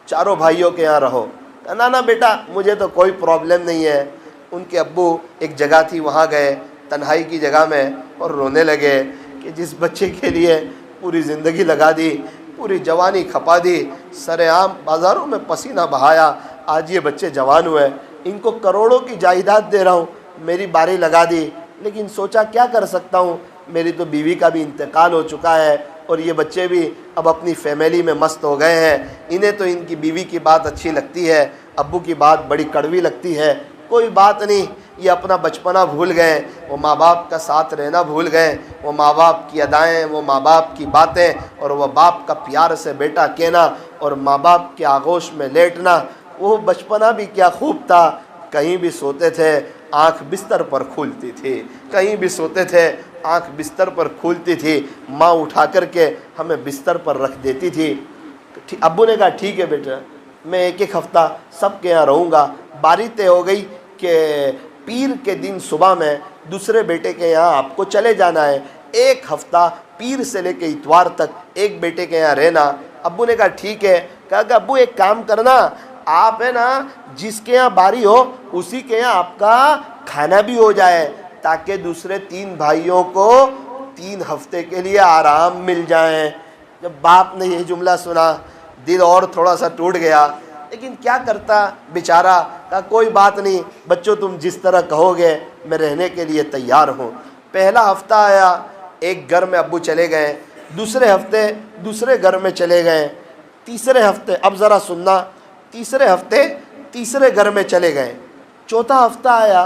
چاروں بھائیوں کے یہاں رہو۔ نا بیٹا مجھے تو کوئی پرابلم نہیں ہے۔ ان کے ابو ایک جگہ تھی وہاں گئے، تنہائی کی جگہ میں، اور رونے لگے کہ جس بچے کے لیے پوری زندگی لگا دی، پوری جوانی کھپا دی، سر عام بازاروں میں پسینہ بہایا، آج یہ بچے جوان ہوئے، ان کو کروڑوں کی جائیداد دے رہا ہوں، میری باری لگا دی، لیکن سوچا کیا کر سکتا ہوں، میری تو بیوی کا بھی انتقال ہو چکا ہے اور یہ بچے بھی اب اپنی فیملی میں مست ہو گئے ہیں، انہیں تو ان کی بیوی کی بات اچھی لگتی ہے، ابو کی بات بڑی کڑوی لگتی ہے۔ کوئی بات نہیں، یہ اپنا بچپنا بھول گئے، وہ ماں باپ کا ساتھ رہنا بھول گئے، وہ ماں باپ کی ادائیں، وہ ماں باپ کی باتیں، اور وہ باپ کا پیار سے بیٹا کہنا اور ماں باپ کے آغوش میں لیٹنا، وہ بچپنا بھی کیا خوب تھا۔ کہیں بھی سوتے تھے آنکھ بستر پر کھولتی تھی، کہیں بھی سوتے تھے آنکھ بستر پر کھولتی تھی، ماں اٹھا کر کے ہمیں بستر پر رکھ دیتی تھی۔ ابو نے کہا ٹھیک ہے بیٹا، میں ایک ایک ہفتہ سب کے یہاں رہوں گا۔ باری طے ہو گئی کہ پیر کے دن صبح میں دوسرے بیٹے کے یہاں آپ کو چلے جانا ہے، ایک ہفتہ پیر سے لے کے اتوار تک ایک بیٹے کے یہاں رہنا۔ ابو نے کہا ٹھیک ہے۔ کہا کہ ابو ایک کام کرنا، آپ ہے نا جس کے یہاں باری ہو اسی کے یہاں آپ کا کھانا بھی ہو جائے، تاکہ دوسرے 3 بھائیوں کو 3 ہفتے کے لیے آرام مل جائیں۔ جب باپ نے یہ جملہ سنا دل اور تھوڑا سا ٹوٹ گیا، لیکن کیا کرتا بیچارہ۔ کہا کوئی بات نہیں بچوں، تم جس طرح کہو گے میں رہنے کے لیے تیار ہوں۔ پہلا ہفتہ آیا، ایک گھر میں ابو چلے گئے، دوسرے ہفتے دوسرے گھر میں چلے گئے، تیسرے ہفتے، اب ذرا سننا، تیسرے ہفتے تیسرے گھر میں چلے گئے، چوتھا ہفتہ آیا،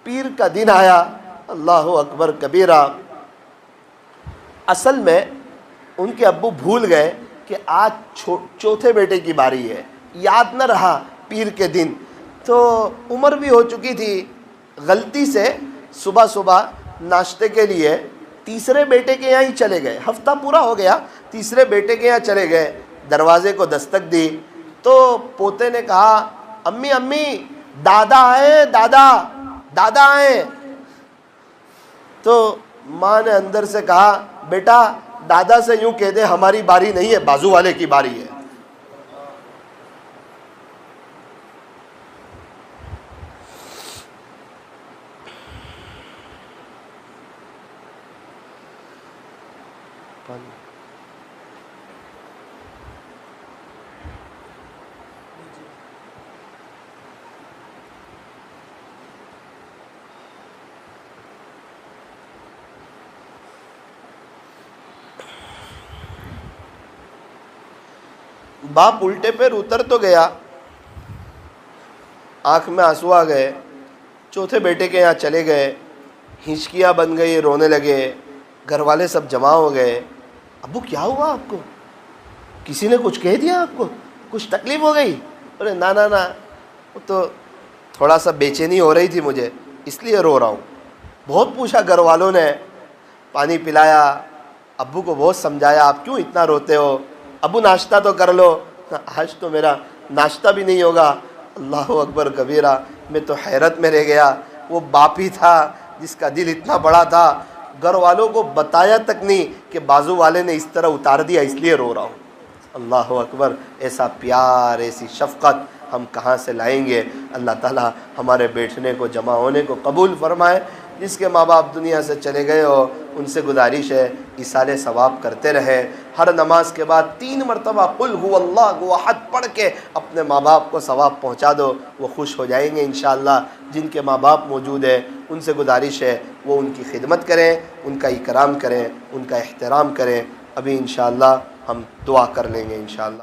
پیر کا دن آیا، اللہ اکبر کبیرہ۔ اصل میں ان کے ابو بھول گئے کہ آج چوتھے بیٹے کی باری ہے، یاد نہ رہا پیر کے دن، تو عمر بھی ہو چکی تھی، غلطی سے صبح صبح ناشتے کے لیے تیسرے بیٹے کے یہاں ہی چلے گئے۔ ہفتہ پورا ہو گیا، تیسرے بیٹے کے یہاں چلے گئے، دروازے کو دستک دی تو پوتے نے کہا امی امی دادا آئے، دادا آئے۔ تو ماں نے اندر سے کہا بیٹا دادا سے یوں کہہ دے ہماری باری نہیں ہے، بازو والے کی باری ہے۔ باپ الٹے پیر اتر تو گیا، آنکھ میں آنسو آ گئے، چوتھے بیٹے کے یہاں چلے گئے، ہچکیاں بن گئی، رونے لگے، گھر والے سب جمع ہو گئے۔ ابو کیا ہوا آپ کو؟ کسی نے کچھ کہہ دیا آپ کو؟ کچھ تکلیف ہو گئی؟ ارے نا نا نا، وہ تو تھوڑا سا بے چینی ہو رہی تھی مجھے، اس لیے رو رہا ہوں۔ بہت پوچھا گھر والوں نے، پانی پلایا، ابو کو بہت سمجھایا آپ کیوں اتنا روتے ہو، ابو ناشتہ تو کر لو۔ آج تو میرا ناشتہ بھی نہیں ہوگا۔ اللہ اکبر کبیرہ، میں تو حیرت میں رہ گیا۔ وہ باپ ہی تھا جس کا دل اتنا بڑا تھا، گھر والوں کو بتایا تک نہیں کہ بازو والے نے اس طرح اتار دیا، اس لیے رو رہا ہوں۔ اللہ اکبر، ایسا پیار، ایسی شفقت ہم کہاں سے لائیں گے؟ اللہ تعالیٰ ہمارے بیٹھنے کو، جمع ہونے کو قبول فرمائے۔ جس کے ماں باپ دنیا سے چلے گئے ہو ان سے گزارش ہے ایصال ثواب کرتے رہے۔ ہر نماز کے بعد 3 مرتبہ قل هو اللہ احد پڑھ کے اپنے ماں باپ کو ثواب پہنچا دو، وہ خوش ہو جائیں گے انشاءاللہ۔ جن کے ماں باپ موجود ہیں ان سے گزارش ہے وہ ان کی خدمت کریں، ان کا اکرام کریں، ان کا احترام کریں۔ ابھی انشاءاللہ ہم دعا کر لیں گے انشاءاللہ۔